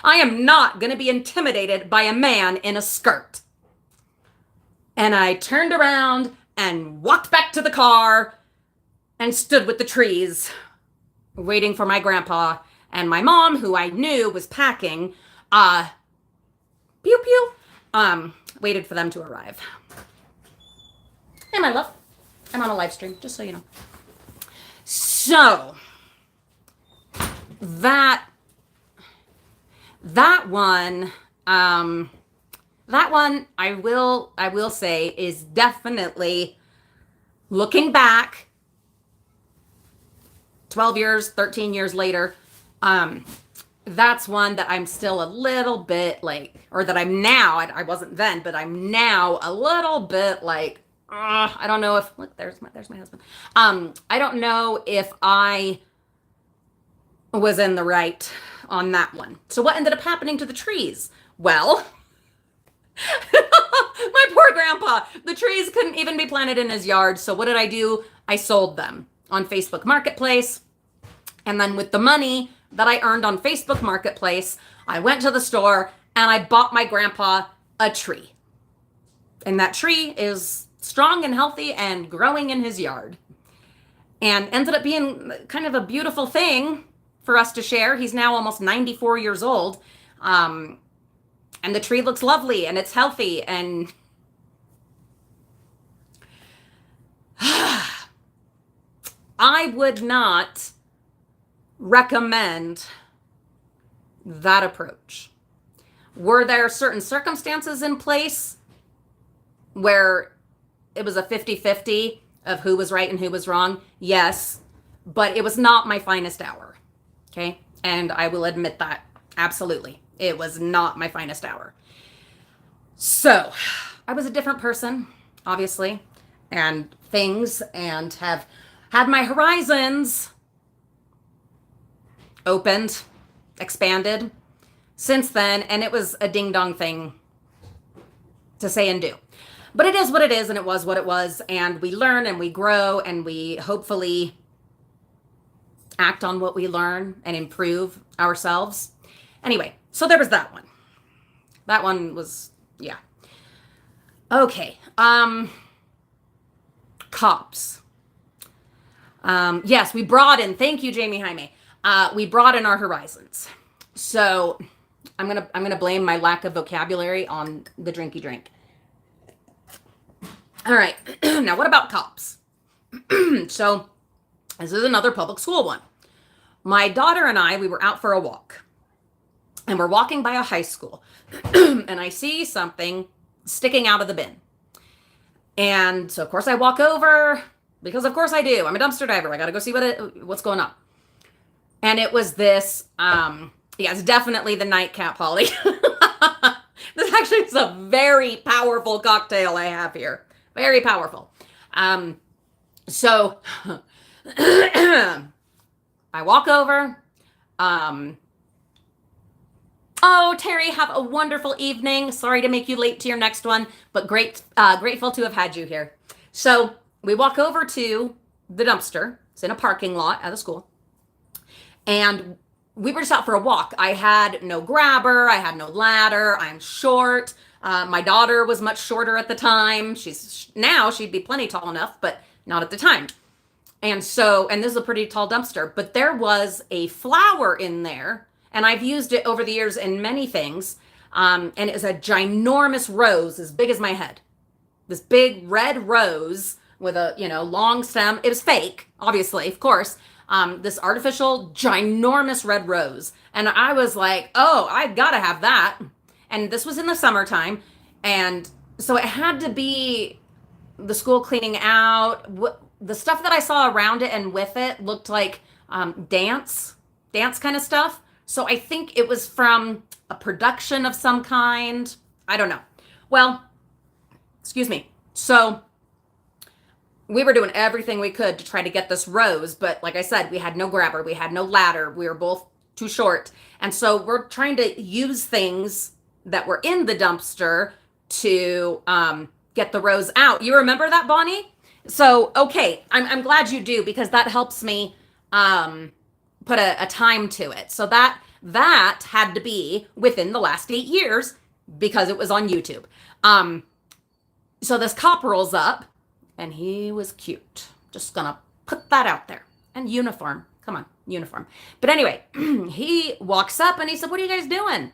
[SPEAKER 1] I am not going to be intimidated by a man in a skirt. And I turned around and walked back to the car and stood with the trees, waiting for my grandpa and my mom, who I knew was packing, pew pew, waited for them to arrive. Hey, my love, I'm on a live stream, just so you know. So, that one, I will say is definitely, looking back 12 years, 13 years later, that's one that I'm still a little bit like, or that I'm now, I wasn't then, but I'm now a little bit like, I don't know if, look, there's my husband. I don't know if I was in the right on that one. So what ended up happening to the trees? Well, my poor grandpa, the trees couldn't even be planted in his yard. So what did I do? I sold them on Facebook Marketplace. And then with the money that I earned on Facebook Marketplace, I went to the store and I bought my grandpa a tree. And that tree is strong and healthy and growing in his yard. And ended up being kind of a beautiful thing for us to share. He's now almost 94 years old. And the tree looks lovely and it's healthy. And I would not recommend that approach. Were there certain circumstances in place where it was a 50-50 of who was right and who was wrong? Yes, but it was not my finest hour. Okay. And I will admit that. Absolutely. It was not my finest hour. So I was a different person, obviously, and things, and have had my horizons opened, expanded since then. And it was a ding dong thing to say and do. But it is what it is, and it was what it was. And we learn and we grow and we hopefully act on what we learn and improve ourselves. Anyway, so there was that one. That one was, yeah. Okay. Cops. Yes, we broaden. Thank you, Jamie Jaime. We broaden our horizons. So I'm gonna blame my lack of vocabulary on the drinky drink. All right. Now, what about cops? So this is another public school one. My daughter and I, we were out for a walk, and we're walking by a high school, and I see something sticking out of the bin. And so, of course, I walk over, because of course I do. I'm a dumpster diver. I got to go see what's going on. And it was this, it's definitely the nightcap, Holly. This actually is a very powerful cocktail I have here. Very powerful. So I walk over. Oh, Terry, have a wonderful evening. Sorry to make you late to your next one, but grateful to have had you here. So we walk over to the dumpster. It's in a parking lot at a school. And we were just out for a walk. I had no grabber. I had no ladder. I'm short. My daughter was much shorter at the time. She'd be plenty tall enough, but not at the time. And this is a pretty tall dumpster, but there was a flower in there, and I've used it over the years in many things. And it was a ginormous rose as big as my head. This big red rose with a, long stem. It was fake, obviously, of course. This artificial ginormous red rose. And I was like, oh, I gotta have that. And this was in the summertime. And So it had to be the school cleaning out. The stuff that I saw around it and with it looked like dance kind of stuff. So I think it was from a production of some kind. I don't know. Well, excuse me. So we were doing everything we could to try to get this rose, but like I said, we had no grabber, we had no ladder, we were both too short. And so we're trying to use things that were in the dumpster to get the rose out. You remember that, Bonnie? So, okay, I'm glad you do, because that helps me put a time to it. So that had to be within the last 8 years because it was on YouTube. So this cop rolls up, and he was cute. Just gonna put that out there. And uniform. Come on, uniform. But anyway, he walks up and he said, "What are you guys doing?"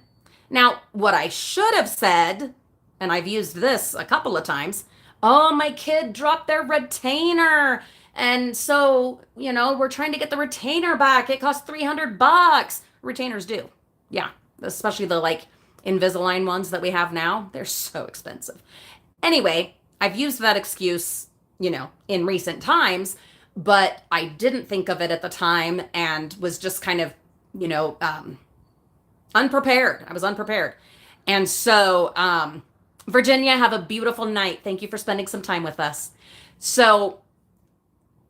[SPEAKER 1] Now, what I should have said, and I've used this a couple of times, "Oh, my kid dropped their retainer. And so, we're trying to get the retainer back. It costs $300. Retainers do. Yeah, especially the Invisalign ones that we have now. They're so expensive. Anyway, I've used that excuse, in recent times, but I didn't think of it at the time and was just kind of, unprepared. I was unprepared. And so, Virginia, have a beautiful night. Thank you for spending some time with us. So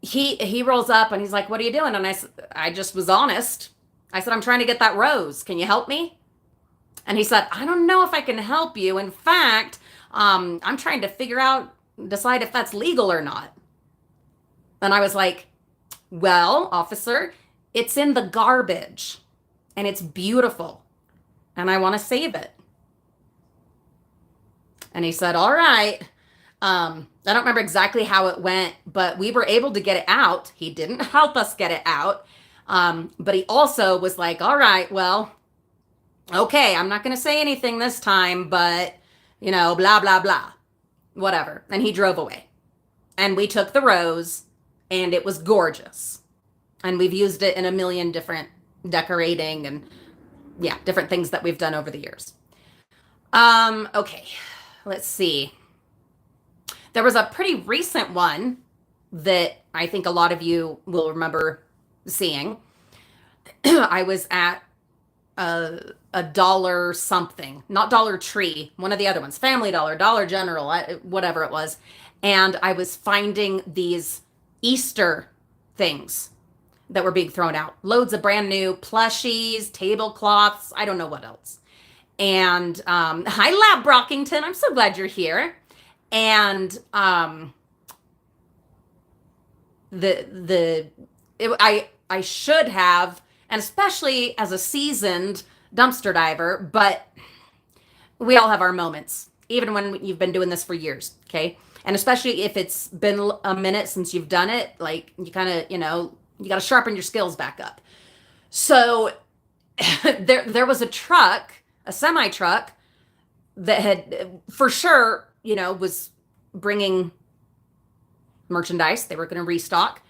[SPEAKER 1] he rolls up and he's like, "What are you doing?" And I just was honest. I said, "I'm trying to get that rose. Can you help me?" And he said, "I don't know if I can help you. In fact, I'm trying to decide if that's legal or not." And I was like, "Well, officer, it's in the garbage and it's beautiful and I want to save it." And he said, "All right." I don't remember exactly how it went, but we were able to get it out. He didn't help us get it out. But he also was like, "All right, well, okay, I'm not going to say anything this time, but, blah, blah, blah, whatever." And he drove away. And we took the rose, and it was gorgeous. And we've used it in a million different decorating and, yeah, different things that we've done over the years. Okay, let's see. There was a pretty recent one that I think a lot of you will remember seeing. I was at a Dollar something, not Dollar Tree, one of the other ones, Family Dollar, Dollar General, whatever it was. And I was finding these Easter things that were being thrown out. Loads of brand new plushies, tablecloths, I don't know what else. And hi, Lab Brockington, I'm so glad you're here. And I should have, and especially as a seasoned dumpster diver, but we all have our moments, even when you've been doing this for years, okay? And especially if it's been a minute since you've done it, you kind of, you got to sharpen your skills back up. So there was a truck, a semi truck that had for sure, was bringing merchandise. They were going to restock.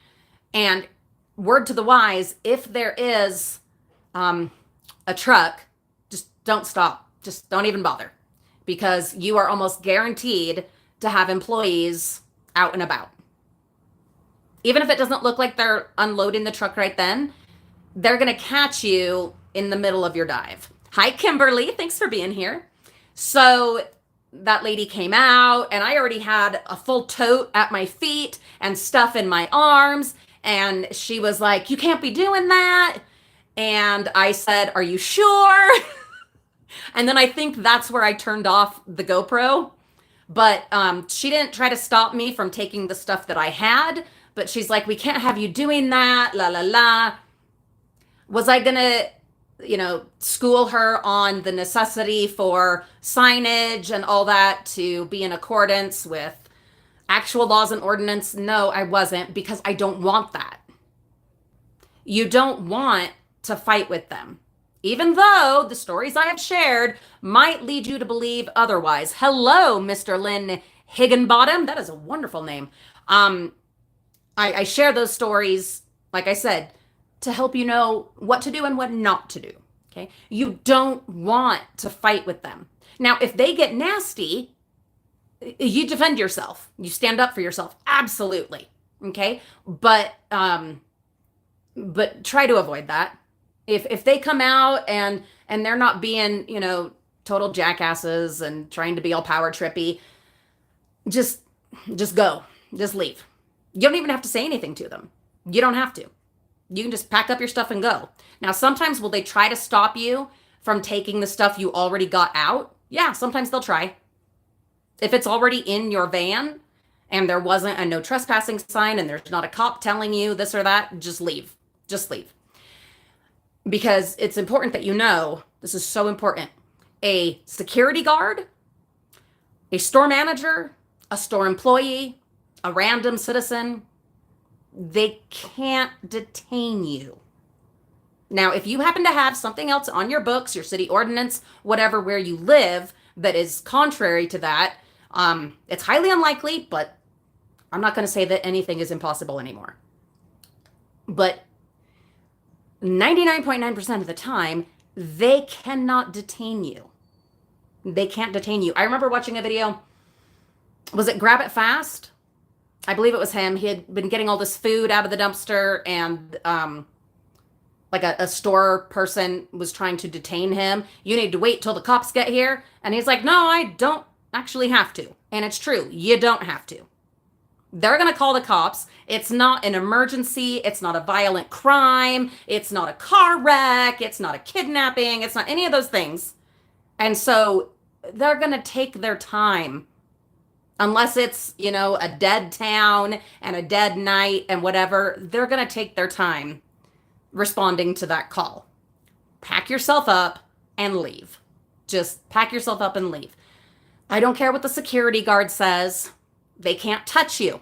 [SPEAKER 1] And word to the wise, if there is a truck, just don't stop. Just don't even bother, because you are almost guaranteed to have employees out and about. Even if it doesn't look like they're unloading the truck right then, they're going to catch you in the middle of your dive. Hi, Kimberly. Thanks for being here. So that lady came out, and I already had a full tote at my feet and stuff in my arms. And she was like, "You can't be doing that." And I said, "Are you sure?" And then I think that's where I turned off the GoPro. But she didn't try to stop me from taking the stuff that I had. But she's like, "We can't have you doing that, la, la, la." Was I going to, school her on the necessity for signage and all that to be in accordance with actual laws and ordinance? No, I wasn't, because I don't want that. You don't want to fight with them, even though the stories I have shared might lead you to believe otherwise. Hello, Mr. Lynn Higginbottom. That is a wonderful name. I share those stories, like I said, to help you know what to do and what not to do. Okay? You don't want to fight with them. Now, if they get nasty, you defend yourself. You stand up for yourself. Absolutely. Okay. But try to avoid that. If they come out and they're not being, total jackasses and trying to be all power trippy, just go. Just leave. You don't even have to say anything to them. You don't have to. You can just pack up your stuff and go. Now, sometimes will they try to stop you from taking the stuff you already got out? Yeah, sometimes they'll try. If it's already in your van and there wasn't a no trespassing sign and there's not a cop telling you this or that, just leave. Just leave. Because it's important that you know, this is so important. A security guard, a store manager, a store employee, a random citizen, they can't detain you. Now, if you happen to have something else on your books, your city ordinance, whatever, where you live, that is contrary to that, it's highly unlikely, but I'm not going to say that anything is impossible anymore. But 99.9% of the time, they cannot detain you. They can't detain you. I remember watching a video. Was it Grab It Fast? I believe it was him. He had been getting all this food out of the dumpster, and like a store person was trying to detain him. You need to wait till the cops get here. And he's like, no, I don't actually have to. And it's true. You don't have to. They're going to call the cops. It's not an emergency. It's not a violent crime. It's not a car wreck. It's not a kidnapping. It's not any of those things. And so they're going to take their time. Unless it's, a dead town and a dead night and whatever, they're going to take their time responding to that call. Pack yourself up and leave. Just pack yourself up and leave. I don't care what the security guard says. They can't touch you.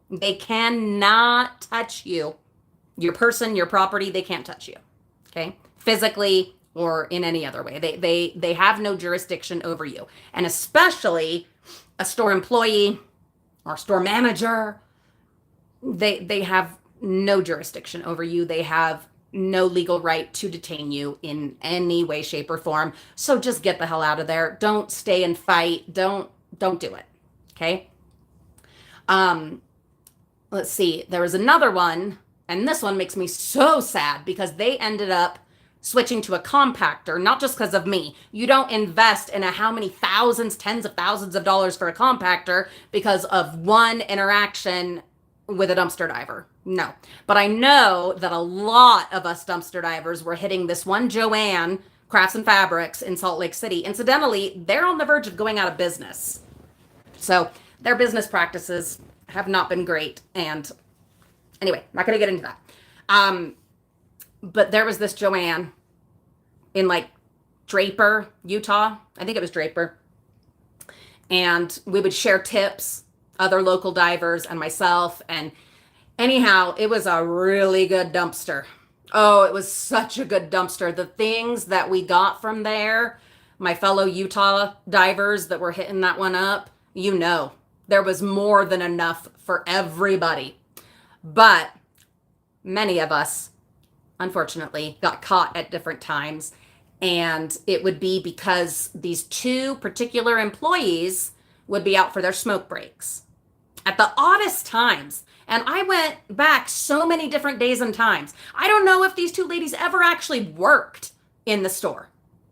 [SPEAKER 1] They cannot touch you. Your person, your property, they can't touch you. Okay? Physically or in any other way. They have no jurisdiction over you. And especially a store employee or store manager, they have no jurisdiction over you. They have no legal right to detain you in any way, shape, or form. So just get the hell out of there. Don't stay and fight. Don't do it. Okay? Let's see. There was another one, and this one makes me so sad because they ended up switching to a compactor, not just because of me. You don't invest in how many thousands, tens of thousands of dollars for a compactor because of one interaction with a dumpster diver. No. But I know that a lot of us dumpster divers were hitting this one Joanne Crafts and Fabrics in Salt Lake City. Incidentally, they're on the verge of going out of business. So their business practices have not been great. And anyway, not going to get into that. But there was this Joanne in Draper, Utah. I think it was Draper. And we would share tips, other local divers and myself. And anyhow, it was a really good dumpster. Oh, it was such a good dumpster. The things that we got from there, my fellow Utah divers that were hitting that one up, there was more than enough for everybody. But many of us, unfortunately, got caught at different times. And it would be because these two particular employees would be out for their smoke breaks at the oddest times. And I went back so many different days and times. I don't know if these two ladies ever actually worked in the store.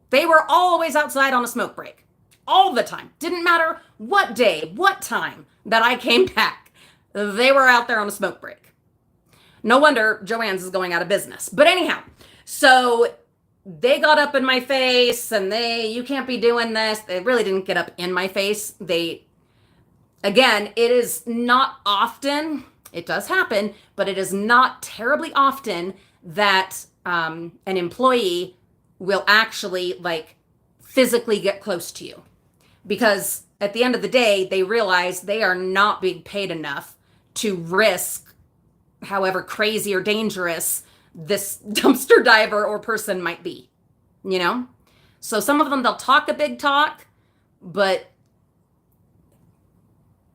[SPEAKER 1] They were always outside on a smoke break. All the time. Didn't matter what day, what time that I came back. They were out there on a smoke break. No wonder Joann's is going out of business. But anyhow, so they got up in my face and you can't be doing this. They really didn't get up in my face. Again, it is not often, it does happen, but it is not terribly often that an employee will actually physically get close to you. Because at the end of the day, they realize they are not being paid enough to risk however crazy or dangerous this dumpster diver or person might be, So some of them, they'll talk a big talk, but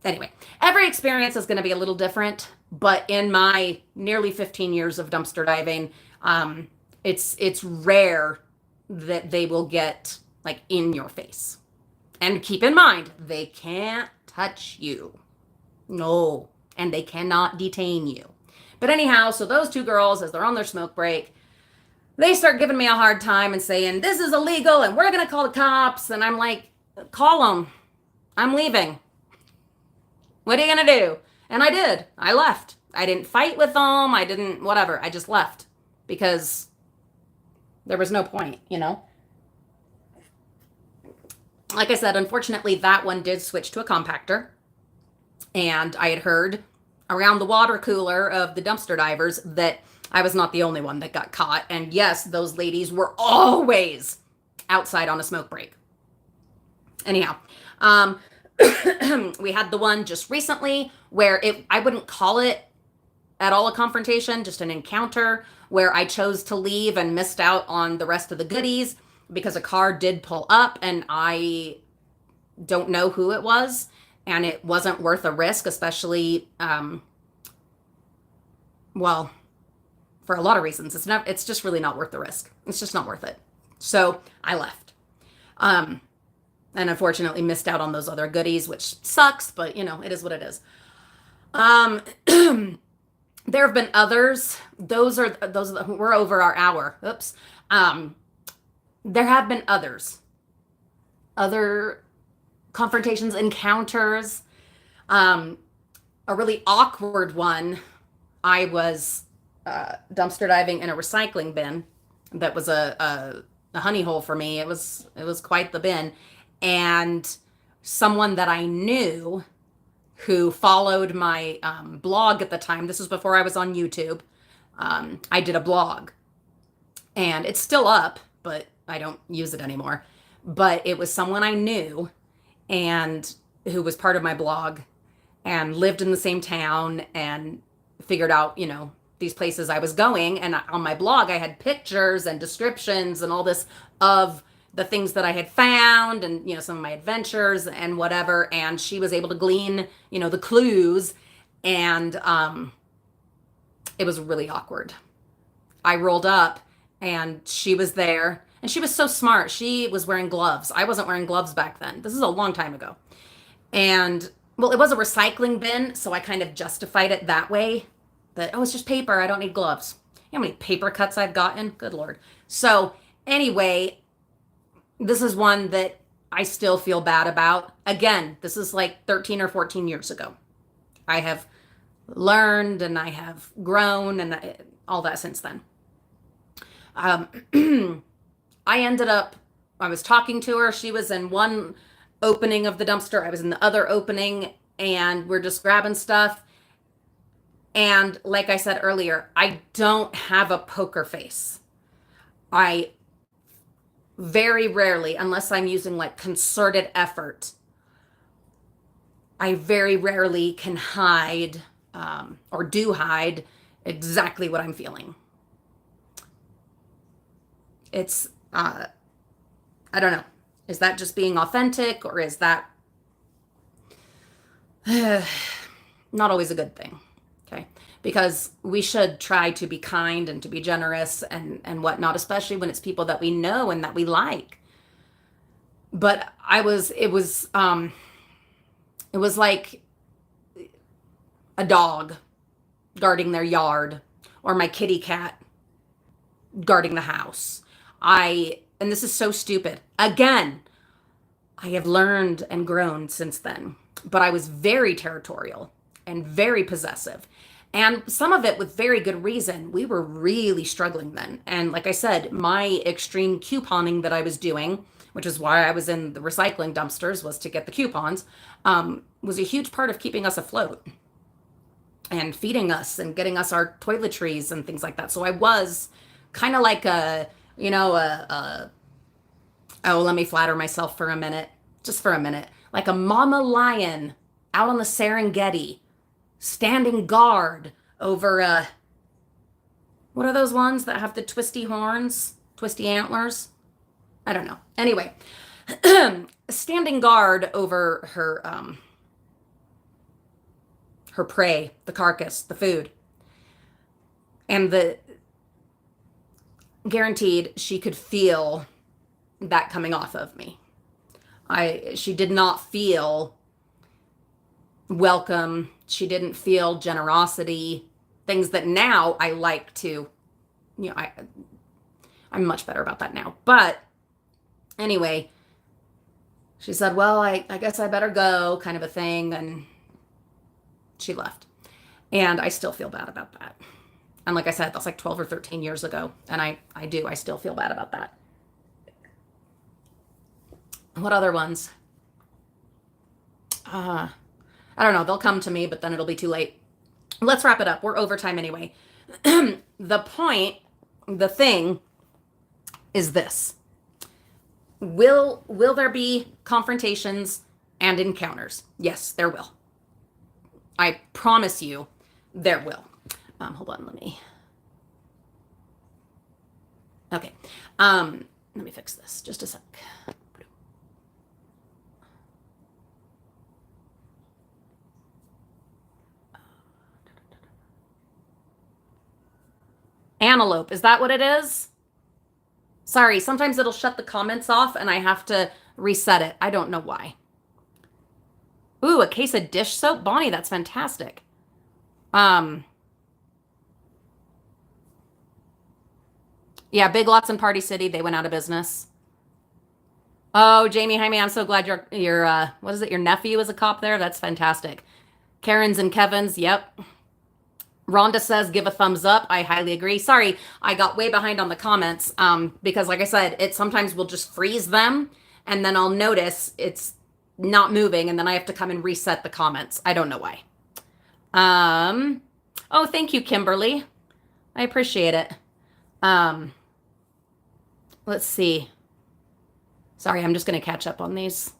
[SPEAKER 1] anyway, every experience is going to be a little different. But in my nearly 15 years of dumpster diving, it's rare that they will get in your face. And keep in mind, they can't touch you. No. And they cannot detain you. But anyhow, so those two girls, as they're on their smoke break, they start giving me a hard time and saying, this is illegal and we're going to call the cops. And I'm like, call them. I'm leaving. What are you going to do? And I did. I left. I didn't fight with them. I didn't, whatever. I just left because there was no point, you know? Like I said, unfortunately, that one did switch to a compactor. And I had heard around the water cooler of the dumpster divers that I was not the only one that got caught. And yes, those ladies were always outside on a smoke break. Anyhow, we had the one just recently where I wouldn't call it at all a confrontation, just an encounter where I chose to leave and missed out on the rest of the goodies because a car did pull up and I don't know who it was and it wasn't worth a risk, especially, well, for a lot of reasons. It's just really not worth the risk. It's just not worth it. So I left. And unfortunately missed out on those other goodies, which sucks, but you know, it is what it is. There have been others. Those are we're over our hour. Oops. There have been others. Other confrontations, encounters. A really awkward one. I was dumpster diving in a recycling bin that was a honey hole for me. It was quite the bin. And someone that I knew who followed my blog at the time, this was before I was on YouTube, I did a blog. And it's still up, but I don't use it anymore. But it was someone I knew and who was part of my blog and lived in the same town and figured out, you know, these places I was going. And on my blog, I had pictures and descriptions and all this of the things that I had found and, you know, some of my adventures and whatever. And she was able to glean, you know, the clues. And it was really awkward. I rolled up and she was there and she was so smart. She was wearing gloves. I wasn't wearing gloves back then. This is a long time ago. And well, it was a recycling bin. So I kind of justified it that way that, oh, it's just paper. I don't need gloves. You know how many paper cuts I've gotten? Good Lord. So anyway, this is one that I still feel bad about. Again, this is like 13 or 14 years ago. I have learned and I have grown and all that since then. I was talking to her. She was in one opening of the dumpster. I was in the other opening and we're just grabbing stuff. And like I said earlier, I don't have a poker face. I very rarely, unless I'm using like concerted effort, I very rarely can hide or do hide exactly what I'm feeling. It's, I don't know. Is that just being authentic or is that not always a good thing? Okay. Because we should try to be kind and to be generous and whatnot, especially when it's people that we know and that we like. But it was like a dog guarding their yard or my kitty cat guarding the house. And this is so stupid. Again, I have learned and grown since then, but I was very territorial and very possessive. And some of it with very good reason. We were really struggling then. And like I said, my extreme couponing that I was doing, which is why I was in the recycling dumpsters, was to get the coupons, was a huge part of keeping us afloat and feeding us and getting us our toiletries and things like that. So I was kind of like oh, let me flatter myself for a minute, just for a minute, like a mama lion out on the Serengeti, standing guard over, what are those ones that have the twisty horns, twisty antlers? I don't know. Anyway, standing guard over her prey, the carcass, the food. And guaranteed she could feel that coming off of me. She did not feel welcome. She didn't feel generosity, things that now I like to, I'm much better about that now. But anyway, she said, well, I guess I better go, kind of a thing. And she left. And I still feel bad about that. And like I said, that's like 12 or 13 years ago. And I still feel bad about that. What other ones? I don't know. They'll come to me, but then it'll be too late. Let's wrap it up. We're overtime anyway. The thing is this. Will there be confrontations and encounters? Yes, there will. I promise you there will. Hold on, let me. Okay. Let me fix this. Just a sec. Antelope, is that what it is? Sorry, sometimes it'll shut the comments off and I have to reset it. I don't know why. Ooh, a case of dish soap? Bonnie, that's fantastic. Yeah, Big Lots in Party City, they went out of business. Oh, Jamie, Jaime, I'm so glad your what is it? Your nephew is a cop there. That's fantastic. Karen's and Kevin's, yep. Rhonda says, give a thumbs up. I highly agree. Sorry, I got way behind on the comments because like I said, it sometimes will just freeze them and then I'll notice it's not moving and then I have to come and reset the comments. I don't know why. Oh, thank you, Kimberly. I appreciate it. Let's see. Sorry, I'm just going to catch up on these.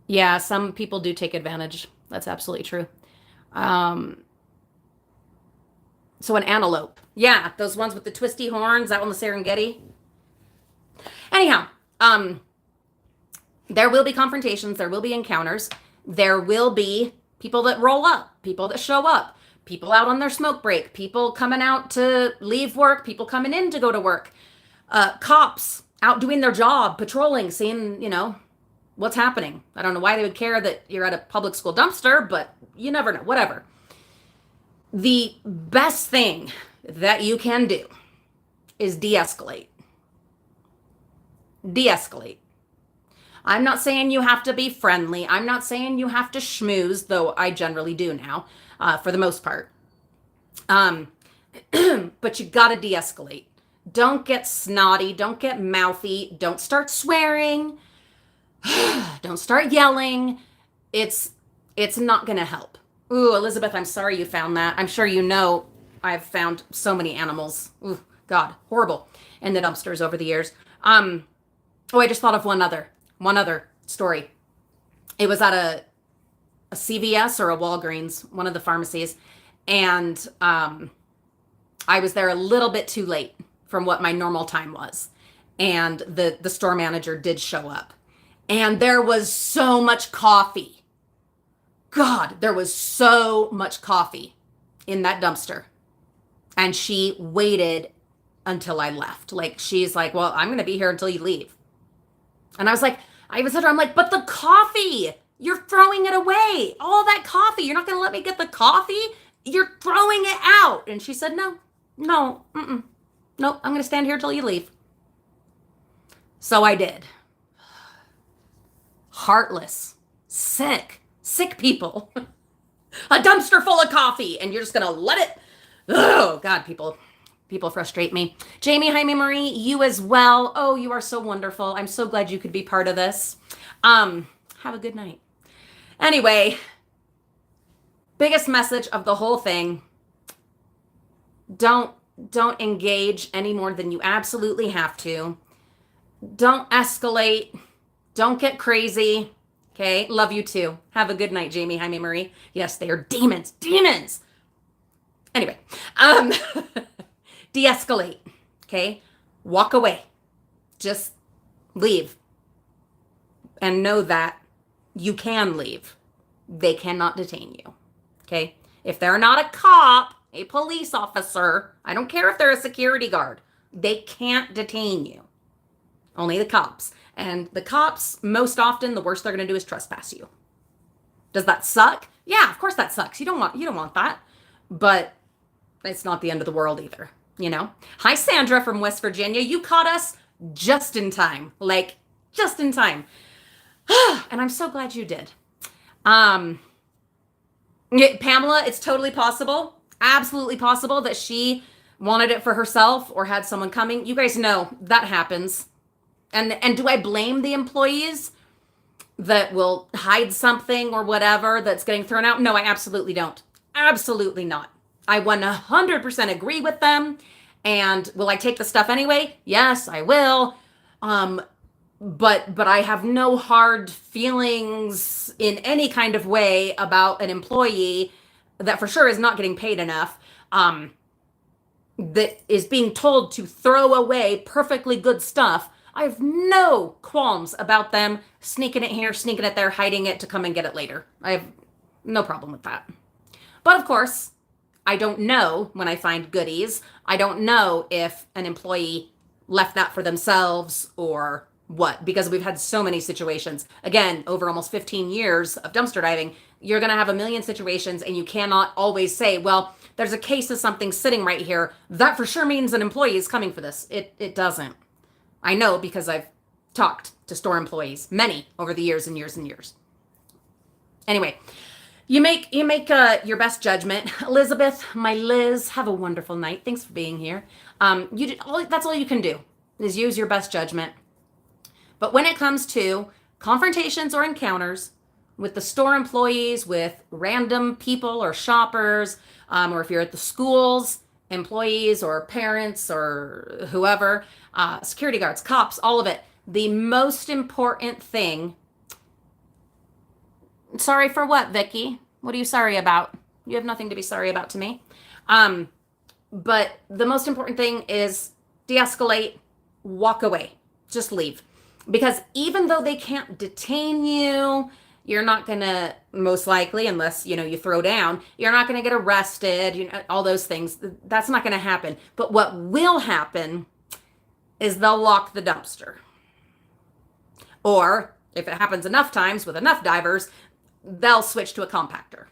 [SPEAKER 1] Yeah, some people do take advantage. That's absolutely true. So an antelope. Yeah, those ones with the twisty horns, that one, the Serengeti. Anyhow, there will be confrontations. There will be encounters. There will be people that roll up, people that show up, people out on their smoke break, people coming out to leave work, people coming in to go to work, cops out doing their job, patrolling, seeing, what's happening. I don't know why they would care that you're at a public school dumpster, but you never know, whatever. The best thing that you can do is de-escalate. De-escalate. I'm not saying you have to be friendly. I'm not saying you have to schmooze, though I generally do now, for the most part. But you gotta de-escalate. Don't get snotty. Don't get mouthy. Don't start swearing. Don't start yelling. It's not gonna help. Ooh, Elizabeth, I'm sorry you found that. I'm sure you know I've found so many animals. Ooh, God, horrible. In the dumpsters over the years. Oh, I just thought of one other story. It was at a CVS or a Walgreens, one of the pharmacies, and I was there a little bit too late from what my normal time was. And the store manager did show up. And there was so much coffee. God, there was so much coffee in that dumpster. And she waited until I left. Like, she's like, well, I'm going to be here until you leave. And I was at her, I'm like, but the coffee, you're throwing it away. All that coffee, you're not going to let me get the coffee? You're throwing it out. And she said, no, I'm going to stand here till you leave. So I did. Heartless, sick people. A dumpster full of coffee, and you're just going to let it. Oh, God, people frustrate me. Jamie, Jaime Marie, you as well. Oh, you are so wonderful. I'm so glad you could be part of this. Have a good night. Anyway, biggest message of the whole thing, don't engage any more than you absolutely have to. Don't escalate. Don't get crazy. Okay, love you too. Have a good night, Jamie, Jaime Marie. Yes, they are demons. Anyway, de-escalate. Okay, walk away. Just leave. And know that you can leave. They cannot detain you. Okay, if they're not a cop, a police officer, I don't care if they're a security guard, they can't detain you. Only the cops. And the cops, most often, the worst they're going to do is trespass you. Does that suck? Yeah, of course that sucks. You don't want that. But it's not the end of the world either, you know? Hi, Sandra from West Virginia. You caught us just in time. Like, just in time. And I'm so glad you did. Pamela, it's totally possible, absolutely possible that she wanted it for herself or had someone coming. You guys know that happens. And do I blame the employees that will hide something or whatever that's getting thrown out? No, I absolutely don't. Absolutely not. I 100% agree with them. And will I take the stuff anyway? Yes, I will. But I have no hard feelings in any kind of way about an employee that for sure is not getting paid enough, that is being told to throw away perfectly good stuff. I have no qualms about them sneaking it here, sneaking it there, hiding it to come and get it later. I have no problem with that. But of course, I don't know when I find goodies. I don't know if an employee left that for themselves or what, because we've had so many situations. Again, over almost 15 years of dumpster diving, you're going to have a million situations, and you cannot always say, well, there's a case of something sitting right here. That for sure means an employee is coming for this. It doesn't. I know because I've talked to store employees, many over the years and years and years. Anyway, you make your best judgment. Elizabeth, my Liz, have a wonderful night. Thanks for being here. That's all you can do is use your best judgment. But when it comes to confrontations or encounters with the store employees, with random people or shoppers, or if you're at the schools, employees or parents or whoever, security guards, cops, all of it, the most important thing. Sorry for what, Vicky? What are you sorry about? You have nothing to be sorry about to me. But the most important thing is de-escalate, walk away, just leave. Because even though they can't detain you, you're not going to, most likely, unless, you throw down, you're not going to get arrested, all those things. That's not going to happen. But what will happen is they'll lock the dumpster. Or if it happens enough times with enough divers, they'll switch to a compactor,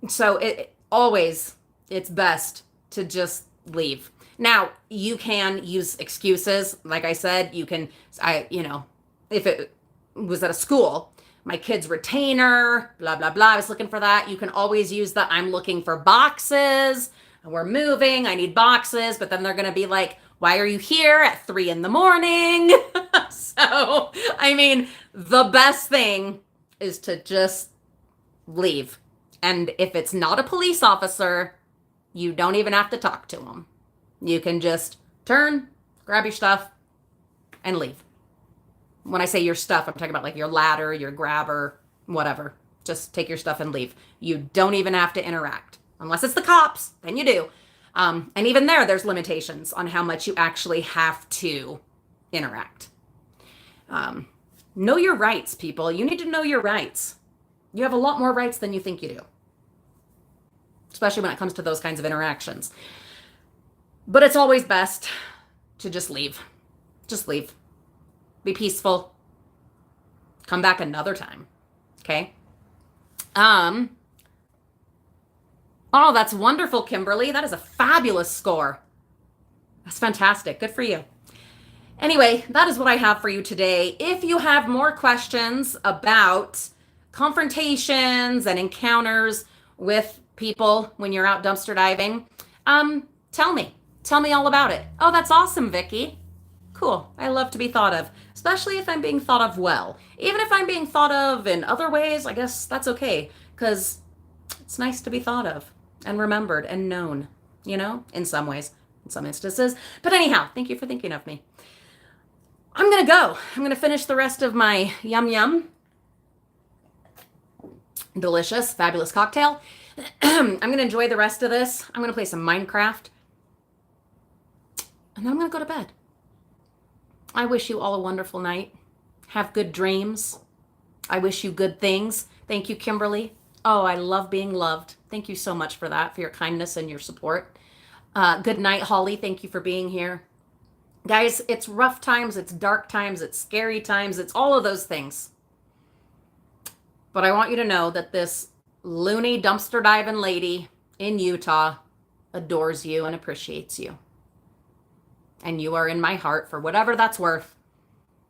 [SPEAKER 1] So it's best to just leave. Now, you can use excuses. Like I said, if it was at a school, my kid's retainer, blah, blah, blah, I was looking for that. You can always use the I'm looking for boxes. We're moving. I need boxes. But then they're going to be like, why are you here at 3 a.m? So, the best thing is to just leave. And if it's not a police officer, you don't even have to talk to them. You can just turn, grab your stuff, and leave. When I say your stuff, I'm talking about like your ladder, your grabber, whatever. Just take your stuff and leave. You don't even have to interact. Unless it's the cops, then you do. And even there's limitations on how much you actually have to interact. Know your rights, people. You need to know your rights. You have a lot more rights than you think you do. Especially when it comes to those kinds of interactions. But it's always best to just leave. Just leave. Be peaceful. Come back another time. Okay? Oh, that's wonderful, Kimberly. That is a fabulous score. That's fantastic. Good for you. Anyway, that is what I have for you today. If you have more questions about confrontations and encounters with people when you're out dumpster diving, tell me. Tell me all about it. Oh, that's awesome, Vicky. Cool. I love to be thought of, especially if I'm being thought of well. Even if I'm being thought of in other ways, I guess that's okay, because it's nice to be thought of and remembered and known, in some ways, in some instances. But anyhow, thank you for thinking of me. I'm going to go. I'm going to finish the rest of my yum, delicious, fabulous cocktail. I'm going to enjoy the rest of this. I'm going to play some Minecraft. And then I'm going to go to bed. I wish you all a wonderful night. Have good dreams. I wish you good things. Thank you, Kimberly. Oh, I love being loved. Thank you so much for that, for your kindness and your support. Good night, Holly. Thank you for being here. Guys, it's rough times, it's dark times, it's scary times, it's all of those things. But I want you to know that this loony dumpster diving lady in Utah adores you and appreciates you. And you are in my heart for whatever that's worth.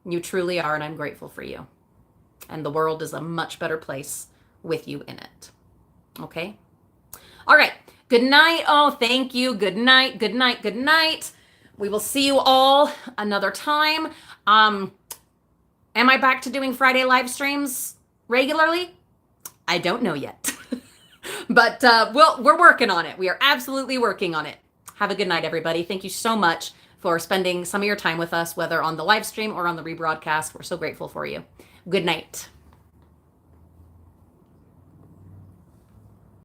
[SPEAKER 1] You truly are, and I'm grateful for you. And the world is a much better place with you in it. Okay? All right. Good night. Oh, thank you. Good night. Good night. Good night. We will see you all another time. Am I back to doing Friday live streams regularly? I don't know yet. But we're working on it. We are absolutely working on it. Have a good night, everybody. Thank you so much for spending some of your time with us, whether on the live stream or on the rebroadcast. We're so grateful for you. Good night.